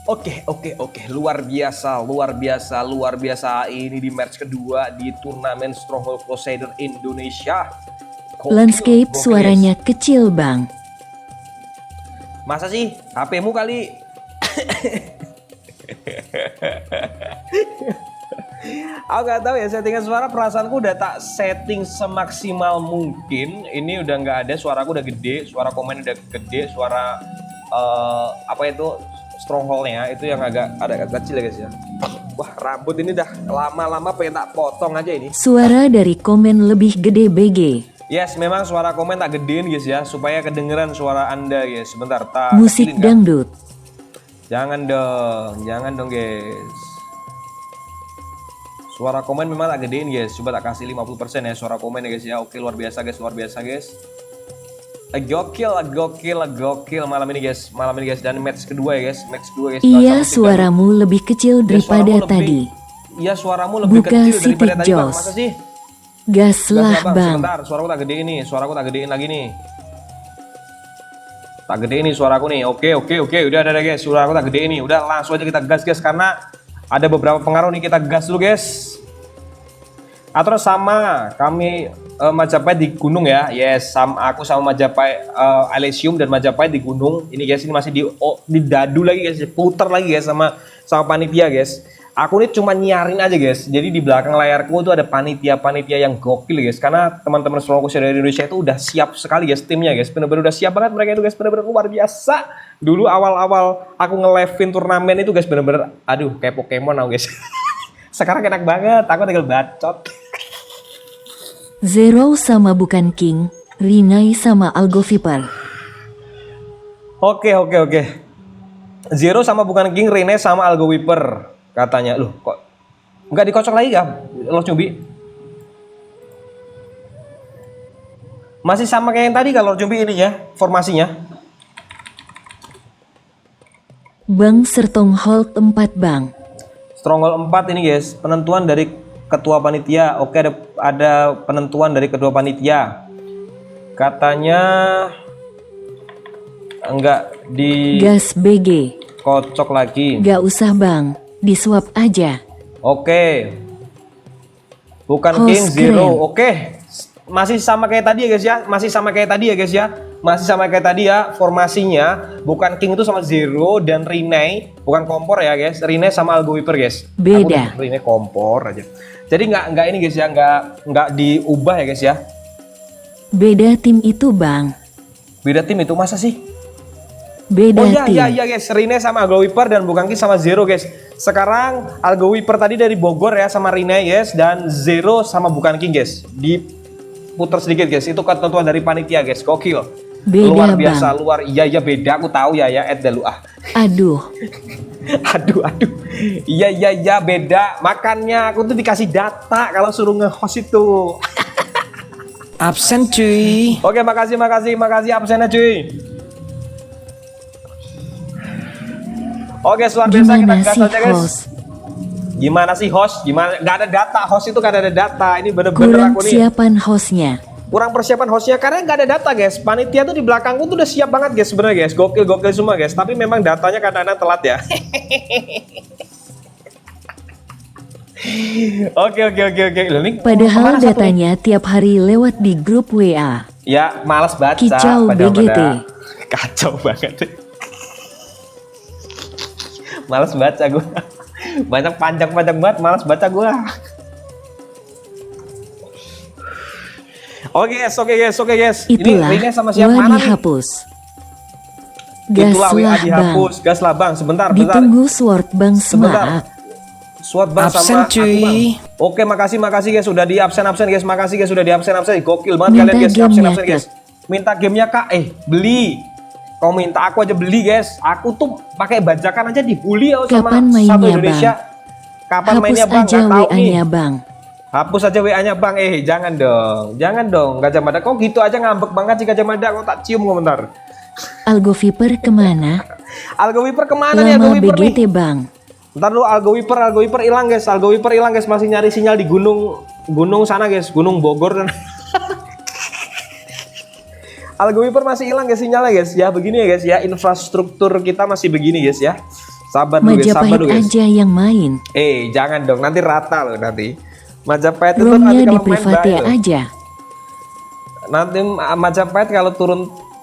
Oke, luar biasa, luar biasa, luar biasa. Ini di match kedua di turnamen Stronghold Crusader Indonesia. Gokil, Landscape gokil, suaranya guys. kecil bang. Masa sih? HP-mu kali. Aku nggak tahu ya, settingan suara perasaanku udah tak setting semaksimal mungkin. Ini udah nggak ada, suaraku udah gede, suara komen udah gede, suara apa itu strongholdnya itu yang agak kecil ya guys ya. Wah, rambut ini dah lama-lama pengen tak potong aja ini. Suara dari komen lebih gede BG. Yes, memang suara komen tak gedein guys ya, supaya kedengeran suara Anda guys. Sebentar, tak Musik kecilin, Kak. dangdut. Jangan dong guys. Suara komen memang tak gedein guys. Coba tak kasih 50% ya suara komen ya guys ya. Oke, luar biasa guys, luar biasa guys. Gokil malam ini guys. Dan match kedua ya guys. Match kedua guys. Iya, suaramu lebih kecil daripada tadi. Iya, suaramu lebih Buka kecil Sitik daripada tadi, Bang. Jos. Masa sih? Gaslah bang. Sebentar, suaraku tak gedein nih. Suaraku tak gedein lagi nih. Tak gedein nih suaraku nih. Oke. Udah ada guys. Suaraku tak gedein nih. Udah langsung aja kita gas guys, karena ada beberapa pengaruh nih, kita gas dulu guys. Atau sama kami Majapahit di gunung ya. Yes, aku sama Majapahit Elysium dan Majapahit di gunung. Ini guys, ini masih di dadu lagi guys, putar lagi guys sama panitia guys. Aku ini cuma nyiarin aja guys. Jadi di belakang layarku tuh ada panitia yang gokil guys. Karena teman-teman Stronghold Crusader Indonesia itu udah siap sekali guys, timnya guys. Bener-bener udah siap banget mereka itu guys, bener-bener luar biasa. Dulu awal-awal aku nge-live-in turnamen itu guys, bener-bener aduh kayak Pokemon aku guys. Sekarang enak banget, aku tinggal bacot. Zero sama bukan King, Rinai sama Algo Viper. Oke. Zero sama bukan King, Rene sama Algo Viper. Katanya, loh kok nggak dikocok lagi ya Los Cumbi? Masih sama kayak yang tadi kalau Cumbi ini ya, formasinya. Bang Stronghold 4 bang. Stronghold 4 ini guys, penentuan dari ketua panitia. Oke, ada penentuan dari ketua panitia. Katanya enggak di Gas BG. kocok lagi. Gak usah bang, disuap aja. Oke. Bukan Host King Zero. keren. Oke. Masih sama kayak tadi ya guys ya. Masih sama kayak tadi ya formasinya. Bukan King itu sama Zero dan Rene, bukan kompor ya guys. Rene sama Algo Viper guys. Beda. Rene kompor aja. Jadi nggak ini guys ya, nggak diubah ya guys ya. Beda tim itu bang. Beda tim itu masa sih? Beda Oh iya tim. guys, Rene sama Algo Viper dan bukan King sama Zero guys. Sekarang Algo Viper tadi dari Bogor ya sama Rene guys, dan Zero sama bukan King guys. Diputar sedikit guys, itu ketentuan dari panitia guys, gokil. Beda Luar biasa, bang. iya beda, aku tahu ya dulu ah. Aduh. Aduh. Iya beda. Makanya aku tuh dikasih data kalau suruh nge-host itu. Absen cuy. Oke, makasih absennya cuy. Oke, luar biasa, kita Gimana gas sih aja guys. host? Gimana sih host? Gimana? Gak ada data, host itu gak ada data. Ini bener-bener Kurang aku nih. siapan hostnya. Kurang persiapan hostnya karena nggak ada data guys. Panitia tuh di belakangku tuh udah siap banget guys sebenarnya guys. Gokil semua guys. Tapi memang datanya kadang-kadang telat ya. Oke. Loh, ini Padahal kemana satu nih? datanya tiap hari lewat di grup WA. Ya malas baca. Kicau BGT. Kacau banget. Malas baca gue. Banyak panjang banget. Malas baca gue. Oke guys. Itulah Ini sama siapa WA mana nih? dihapus. Itulah WA Gaslah bang. dihapus. Gaslah bang. Sebentar. Ditunggu sword bang Sebentar. semangat. Sword bang Absen, sama aku, cuy. Bang. Oke, makasih guys sudah di absen guys. Makasih guys sudah di absen. Gokil banget Minta kalian guys, gamenya, absen guys. Minta gamenya Kak. Beli. Kau minta aku aja beli guys. Aku tuh pakai bajakan aja dibully sama Kapan satu mainnya, Indonesia. Kapan Hapus mainnya bang? aja Nggak tahu nih. WA-nya bang. Hapus aja WA-nya bang. Jangan dong. Gajah Mada kok gitu aja ngambek banget sih Gajah Mada. Kok tak cium komentar. Algo Viper kemana? Algo Viper kemana nih Algo Lama Viper nih? BGT bang. Ntar dulu Algo Viper hilang guys. Masih nyari sinyal di gunung sana guys, Gunung Bogor dan Algo Viper masih hilang guys sinyalnya guys. Ya begini ya guys ya, infrastruktur kita masih begini guys ya. Sabar dulu guys, sabar Majapahit dulu guys. aja yang main. Jangan dong, nanti rata loh nanti. Majapahit itu Romnya nanti di kalau main private bahaya loh. aja. Nanti Majapahit kalau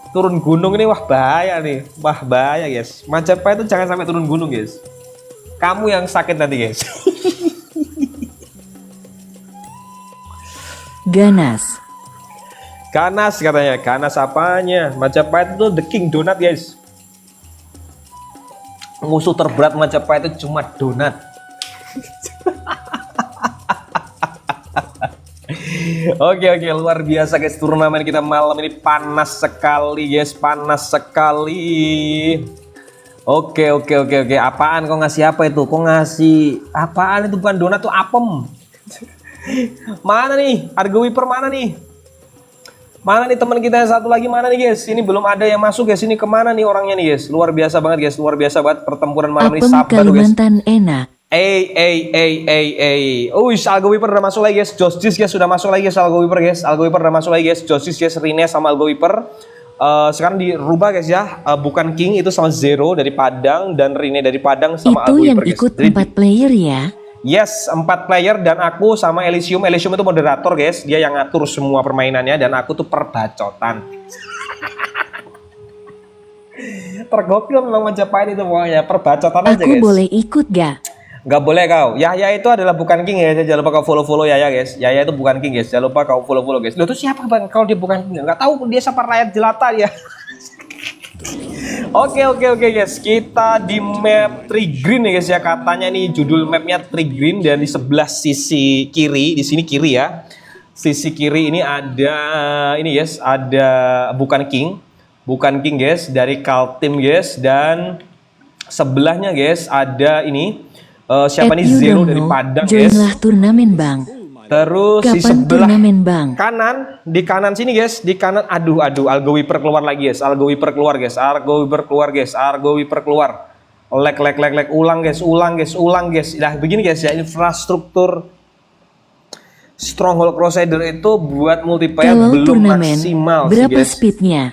turun gunung ini wah bahaya nih. Wah bahaya guys. Majapahit itu jangan sampai turun gunung guys. Kamu yang sakit nanti guys. Ganas. Ganas katanya. Ganas apanya? Majapahit itu the king donat guys. Musuh terberat Majapahit itu cuma donat. Oke, luar biasa guys, turnamen kita malam ini panas sekali guys, panas sekali. Oke. Apaan kau ngasih apa itu? Kau ngasih apaan itu? Bukan donat tuh, apem. Mana nih? Argo Wiper mana nih? Mana nih teman kita yang satu lagi mana nih guys? Ini belum ada yang masuk guys. Ini kemana nih orangnya nih guys? Luar biasa banget guys, luar biasa banget pertempuran malam ini. Apem Sabar guys. Kalimantan enak. Algo Wiper udah masuk lagi guys. Justice guys sudah masuk lagi guys. Algo Wiper guys. Algo Wiper udah masuk lagi guys. Justice guys, Rine sama Algo Wiper. Sekarang dirubah guys ya. Bukan King itu sama Zero dari Padang dan Rine dari Padang sama Itu Algo yang Wiper guys. ikut Jadi, 4 player ya. yes, 4 player dan aku sama Elysium. Elysium itu moderator guys. Dia yang ngatur semua permainannya dan aku tuh perbacotan. Tergokil memang Majapahit itu pokoknya perbacotan aja Aku guys. boleh ikut gak? Gak boleh kau. Yaya itu adalah bukan King ya. Jangan lupa kau follow Yaya guys. Yaya itu bukan King guys. Jangan lupa kau follow guys. Loh itu siapa bang? Kalau dia bukan King, nggak tahu dia siapa, rakyat jelata ya. Oke guys. Kita di map Trigreen ya guys ya. Katanya nih judul mapnya Trigreen dan di sebelah sisi kiri, di sini kiri ya. Sisi kiri ini ada ini guys. Ada bukan King guys. Dari Kaltim guys dan sebelahnya guys ada ini. Siapa nih Zero dari Padang guys. Joinlah turnamen bang. Terus di Kapan sebelah turnamen bang? kanan, di kanan sini guys, di kanan aduh Algo Wiper keluar lagi guys. Algo Wiper keluar guys. Argo Wiper keluar. Lag ulang guys. Nah, begini guys ya, infrastruktur Stronghold Crusader itu buat multiplayer Kalau belum turnamen, maksimal sih berapa guys. speednya?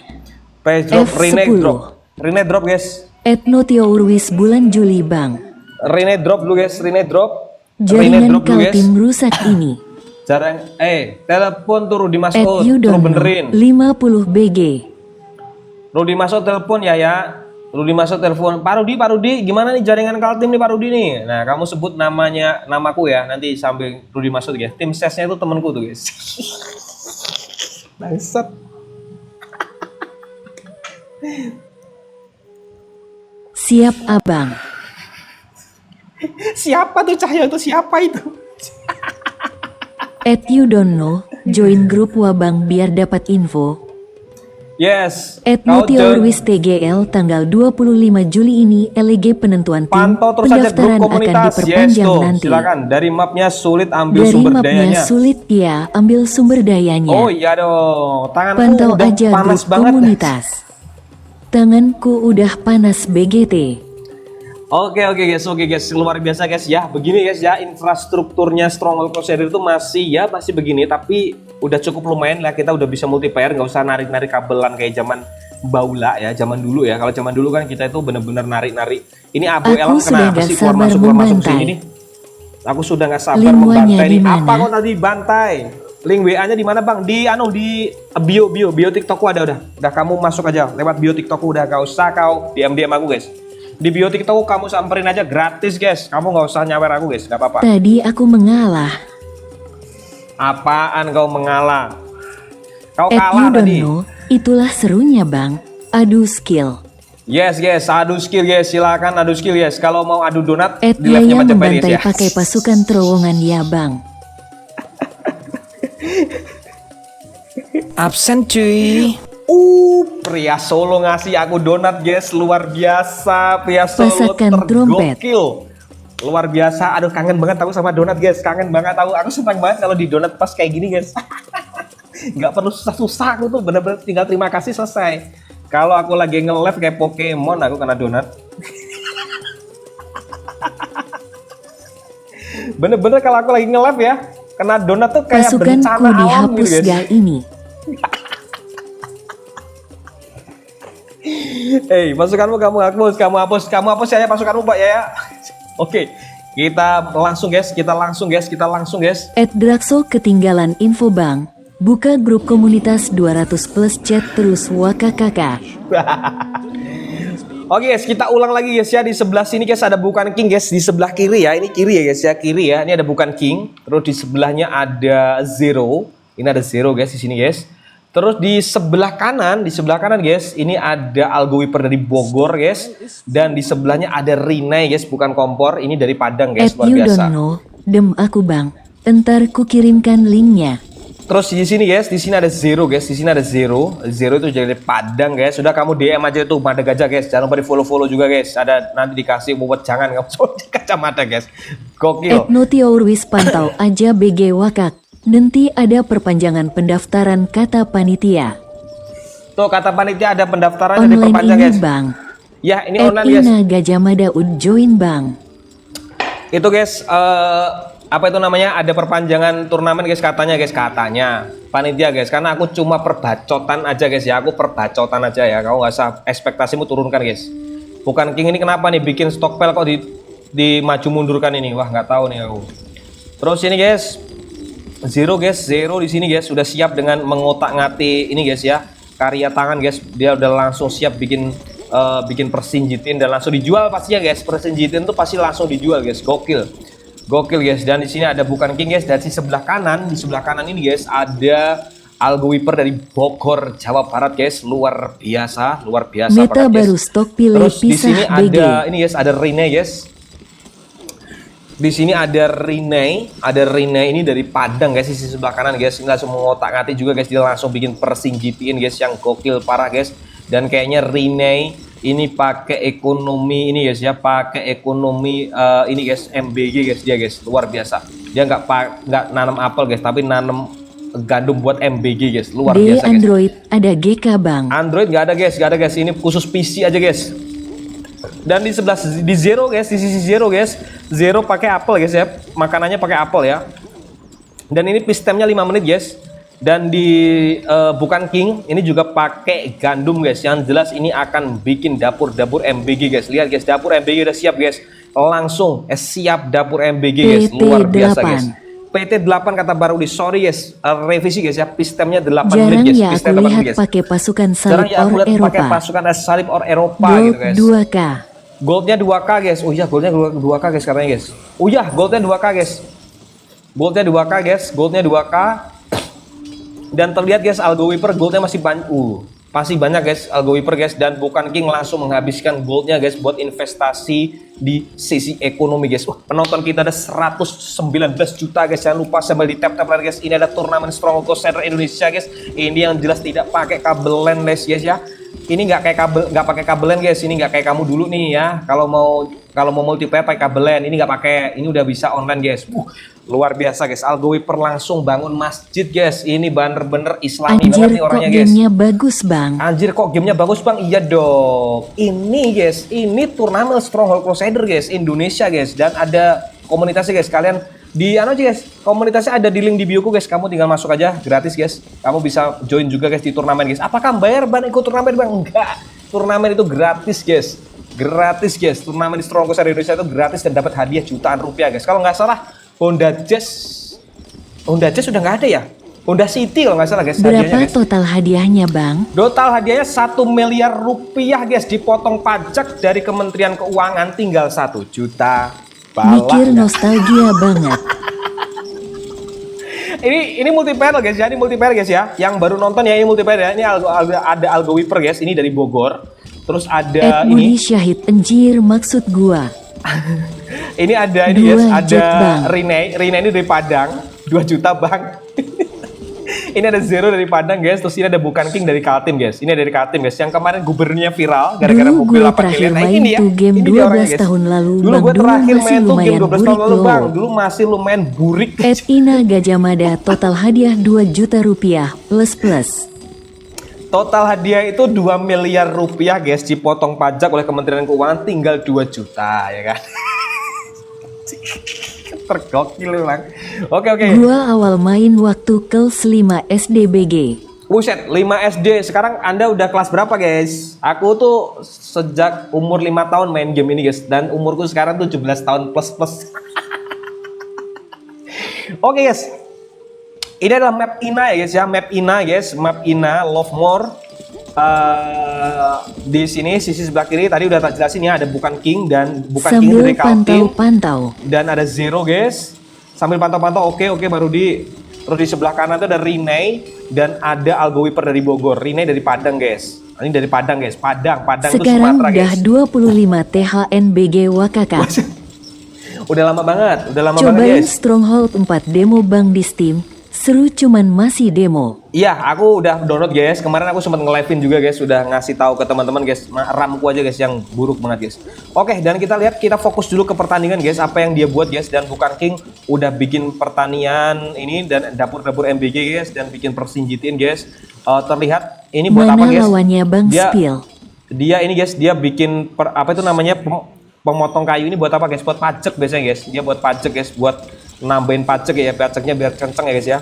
Price drop, F10. Rene drop guys. Etnotio Urwis bulan Juli bang. Rene drop dulu guys, Rene drop. Jaringan Kaltim rusak ini. Jarang, telepon tuh Rudi Masuk, You tuh don't benerin. 50 BG. Rudi Masuk telepon ya. Rudi Masuk telepon. Pak Rudi, gimana nih jaringan Kaltim nih Pak Rudi nih? Nah, kamu sebut namaku ya, nanti sambil Rudi Masuk ya. Tim sesnya itu temanku tuh guys. Bangsat. Siap abang. Siapa tuh Cahyo itu? Siapa itu? You don't know, join grup wabang biar dapat info. Yes. Etnotio Urwis TGL tanggal 25 Juli ini LG penentuan tim pantau terus aja grup pendaftaran akan komunitas. Yes diperpanjang tuh. nanti. Silakan. Dari mapnya sulit ambil Dari sumber mapnya dayanya. sulit ya, ambil sumber dayanya. Oh iya dong. Tanganku Pantau udah aja panas grup banget. komunitas. Tanganku udah panas BGT. Oke guys, luar biasa guys ya. Begini guys ya, infrastrukturnya Stronghold Crusader itu masih begini, tapi udah cukup lumayan lah, kita udah bisa multiplayer, nggak usah narik-narik kabelan kayak zaman baula ya, zaman dulu ya. Kalau zaman dulu kan kita itu bener-bener narik-narik. Ini Abu Elam kenapa sih keluar masuk sini nih? Aku sudah nggak sabar Link membantai nih. dimana? Apa kok tadi bantai? Link WA-nya di mana bang? Di bio TikTokku ada udah kamu masuk aja lewat bio TikTokku, udah gak usah kau DM aku guys. Di bio TikTokku kamu samperin aja gratis guys. Kamu nggak usah nyawer aku guys, nggak apa-apa. Tadi aku mengalah. Apaan kau mengalah? Kau You kalah don't tadi. know, itulah serunya bang. Adu skill. Yes, adu skill guys, silakan adu skill guys. Kalau mau adu donat di live-nya Yaya Majapahit membantai guys ya. pakai pasukan terowongan ya bang. Absen cuy. Pria Solo ngasih aku donat guys, luar biasa. Pria Solo Pasakan trompet. tergokil. Luar biasa. Aduh kangen banget aku sama donat guys, kangen banget aku. Aku senang banget kalau di donat pas kayak gini guys. Nggak perlu susah-susah, aku tuh bener-bener tinggal terima kasih selesai. Kalau aku lagi nge-live kayak Pokemon, aku kena donat. Bener-bener kalau aku lagi nge-live ya, kena donat tuh kayak Pasukanku bencana alam dihapus gitu guys. gal ini. Hei, pasukanmu kamu hapus ya pasukanmu Pak ya. Oke, kita langsung guys. @Draxo ketinggalan info bang. Buka grup komunitas 200 plus chat terus wakakaka. Oke guys, kita ulang lagi guys ya. Di sebelah sini guys ada bukan king guys. Di sebelah kiri ya, ini kiri ya guys ya, kiri ya. Ini ada bukan king. Terus di sebelahnya ada zero. Ini ada zero guys di sini guys. Terus di sebelah kanan guys, ini ada Algo Wiper dari Bogor guys. Dan di sebelahnya ada Rinai guys, bukan kompor. Ini dari Padang guys, luar You biasa. don't know, dem aku bang. Entar ku kirimkan linknya. Terus di sini guys, di sini ada zero guys, di sini ada zero. Zero itu jadi Padang guys. Sudah kamu DM aja tuh Mada Gajah guys. Jangan lupa di follow juga guys. Ada nanti dikasih buat jangan kamu di kacamata guys. Gokil. @Notiaurwis pantau aja BG wakak. Nanti ada perpanjangan pendaftaran kata panitia. Tuh kata panitia ada pendaftaran dari Online perpanjang ini guys. bang. Ya ini online guys. Ina Gajah Mada join bang. Itu guys, apa itu namanya, ada perpanjangan turnamen guys katanya panitia guys, karena aku cuma perbacotan aja guys ya, aku perbacotan aja ya, kamu nggak usah ekspektasimu turunkan guys. Bukan king ini kenapa nih bikin stockpile kok di maju mundurkan ini, wah nggak tahu nih aku. Terus ini guys, zero di sini guys sudah siap dengan mengotak-ngatik ini guys ya, karya tangan guys, dia udah langsung siap bikin persinjitin dan langsung dijual pastinya guys. Persinjitin tuh pasti langsung dijual guys, gokil guys. Dan di sini ada bukan king guys. Dari sebelah kanan, di sebelah kanan ini guys ada Algo Wiper dari Bogor, Jawa Barat guys, luar biasa Meta banget, baru guys. stok pilih Terus di sini pisah BG. ada ini guys, ada Rene guys. Di sini ada Rene ini dari Padang guys, di sisi sebelah kanan guys. Ini langsung mengotak-ngatik juga guys, dia langsung bikin persinjitin guys yang gokil parah guys. Dan kayaknya Rene ini pakai ekonomi ini guys ya, pakai ekonomi ini guys, MBG guys, dia guys luar biasa. Dia nggak nanam apel guys, tapi nanam gandum buat MBG guys, luar Di biasa guys. Android ada GK bang. Android nggak ada guys, ini khusus PC aja guys. Dan di sebelah di zero guys, di sisi zero pakai apel guys ya, makanannya pakai apel ya. Dan ini pistemnya 5 menit guys. Dan di bukan king ini juga pakai gandum guys. Yang jelas ini akan bikin dapur MBG guys. Lihat guys, dapur MBG udah siap guys. Langsung siap dapur MBG guys. Luar biasa guys. PT 8 kata baru di sorry guys, revisi guys ya, pistemnya 8 menit guys. Jarang ya aku lihat pakai pasukan salib or Eropa. Pakai pasukan salib or Eropa gitu guys. 2K. Goldnya 2K guys. Oh iya, goldnya 2K guys katanya guys. Oh iya, goldnya 2K guys. Goldnya 2K. Dan terlihat guys, Algo Wiper goldnya masih banyak guys, Algo Wiper guys. Dan bukan king langsung menghabiskan goldnya guys buat investasi di sisi ekonomi guys. Penonton kita ada 119 juta guys. Jangan lupa sambil di tap guys. Ini ada turnamen Stronghold Crusader Indonesia guys. Ini yang jelas tidak pakai kabel LAN guys ya. Ini nggak pakai kabel LAN guys. Ini nggak kayak kamu dulu nih ya. Kalau mau multiplayer pakai kabel LAN, ini nggak pakai. Ini udah bisa online guys. Luar biasa guys. Algo Wiper langsung bangun masjid guys. Ini bener-bener Islami Anjir, banget nih orangnya kok guys. gamenya bagus bang. Anjir kok gamenya bagus bang. Iya dong. Ini guys, ini turnamen Stronghold Crusader guys, Indonesia guys. Dan ada komunitasnya guys. Kalian di aja guys, komunitasnya ada di link di bioku guys. Kamu tinggal masuk aja, gratis guys. Kamu bisa join juga guys di turnamen guys. Apakah bayar bang ikut turnamen bang? Enggak. Turnamen itu gratis guys. Turnamen di Stronghold Crusader Indonesia itu gratis dan dapat hadiah jutaan rupiah guys. Kalau nggak salah Honda Jazz udah nggak ada ya? Honda City kalau nggak salah guys. Berapa guys. total hadiahnya bang? Total hadiahnya 1 miliar rupiah guys, dipotong pajak dari Kementerian Keuangan tinggal 1 juta. Mikir nostalgia banget. Ini multiplayer guys ya, ini multiplayer guys ya. Yang baru nonton ya, ini multiplayer ya. Ini ada Algo Wiper guys, ini dari Bogor. Terus ada Budi Syahid anjir maksud gua. Ini ada ini guys, ada Rene ini dari Padang, 2 juta bang. Ini ada Zero dari Padang guys, terus ini ada Bukan King dari Kaltim guys. Ini dari Kaltim guys, yang kemarin gubernurnya viral gara-gara mobil 8 miliar. Nah ini ya, game ini 12 tahun lalu. Dulu gue terakhir main tuh game 12 tahun lalu bang, loh. dulu masih lumayan burik. Ina Gajah Mada total hadiah 2 juta rupiah plus. Total hadiah itu 2 miliar rupiah guys, dipotong pajak oleh Kementerian Keuangan tinggal 2 juta ya kan. Tergokil bang. Oke. Gua awal main waktu kelas 5 SDBG. Buset, 5 SD. Sekarang Anda udah kelas berapa, guys? Aku tuh sejak umur 5 tahun main game ini, guys. Dan umurku sekarang 17 tahun plus. Oke, guys. Ini adalah map Ina ya, guys ya. Map Ina, guys. Map Ina, Lovemore. Di sini sisi sebelah kiri tadi udah tak jelasin ya, ada bukan King dan bukan King Sambil dari Kaltim. pantau-pantau. Dan ada Zero, guys. Sambil pantau-pantau, oke, baru terus di sebelah kanan tuh ada Rene dan ada Algo Wiper dari Bogor. Rene dari Padang, guys. Ini dari Padang, guys. Padang itu Sekarang Sumatera, udah guys. 25 THNBG Wakaka. Udah lama banget, Cobain guys. Stronghold 4 demo Bang di Steam. Seru cuman masih demo. Iya, aku udah download, guys. Kemarin aku sempat nge-live-in juga, guys. Udah ngasih tahu ke teman-teman, guys. RAM-ku aja, guys, yang buruk banget, guys. Oke, dan kita fokus dulu ke pertandingan, guys. Apa yang dia buat, guys. Dan bukan King udah bikin pertanian ini dan dapur-dapur MBG, guys, dan bikin persinjitin, guys. Terlihat ini buat Mana apa, guys? lawannya Bang Spill? Dia ini, guys, dia bikin apa itu namanya pemotong kayu ini buat apa, guys? Buat pajak biasanya, guys. Dia buat pajak, guys, buat nambahin pajak ya, pajaknya biar kenceng ya, guys ya.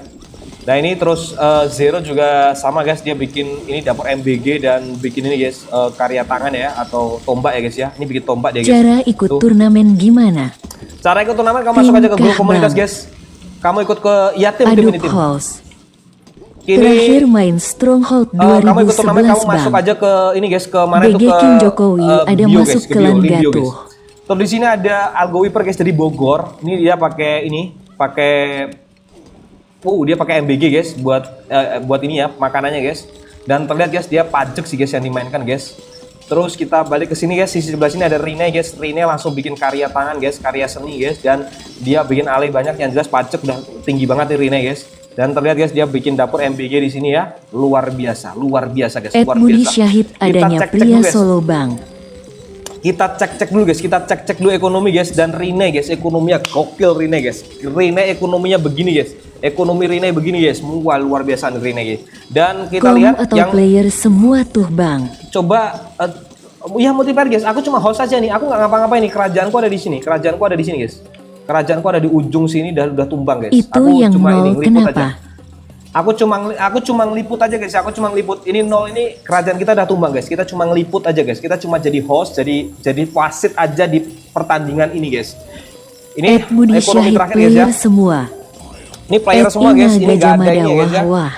Nah ini terus Zero juga sama, guys, dia bikin ini dapur MBG dan bikin ini, guys, karya tangan ya atau tombak ya, guys ya. Ini bikin tombak dia, guys. Cara ikut turnamen gimana? Cara ikut turnamen kamu masuk aja ke grup komunitas, guys. Kamu ikut ke tim ini tim. House. Terakhir main Stronghold 2011 kamu ikut turnamen, kamu masuk aja ke ini, guys, ke mana BG itu ke King Jokowi ada bio, masuk guys, ke Lan bio, Gatuh. guys. Terus di sini ada Algo Wiper, guys, dari Bogor. Ini dia pakai dia pakai MBG, guys, buat ini ya makanannya, guys. Dan terlihat, guys, dia pajak sih, guys, yang dimainkan, guys. Terus kita balik ke sini, guys. Sisi sebelah sini ada Rene, guys. Rene langsung bikin karya tangan, guys, karya seni, guys, dan dia bikin alih banyak, yang jelas pajak udah tinggi banget nih Rene, guys. Dan terlihat, guys, dia bikin dapur MBG di sini ya. Luar biasa, guys. Ed Luar Budi biasa. Syahid adanya cek-cek pria dulu, guys. solo Bang. Kita cek-cek dulu, guys. Kita cek-cek dulu ekonomi, guys. Dan Rene, guys, ekonominya gokil Rene, guys. Rene ekonominya begini, guys. Ekonomi Rene begini, guys. Wah, luar biasa nih Rene, guys. Dan kita lihat atau yang player semua tuh Bang. coba ya multiplayer, guys. Aku cuma host aja nih. Aku nggak ngapa-ngapain nih. Kerajaanku ada di sini. Kerajaanku ada di sini, guys. Kerajaanku ada di ujung sini dan udah tumbang, guys. Itu aku yang cuma nol ini liput kenapa? aja. Aku cuma ngeliput aja, guys. Aku cuma ngeliput. Ini nol ini kerajaan kita udah tumbang, guys. Kita cuma ngeliput aja, guys. Kita cuma jadi host, jadi wasit aja di pertandingan ini, guys. Ini Ed Budi ekonomi Syahid terakhir, guys, ya. player semua. Ini player semua, guys. Ini nggak ada ini, guys, ya. Wah.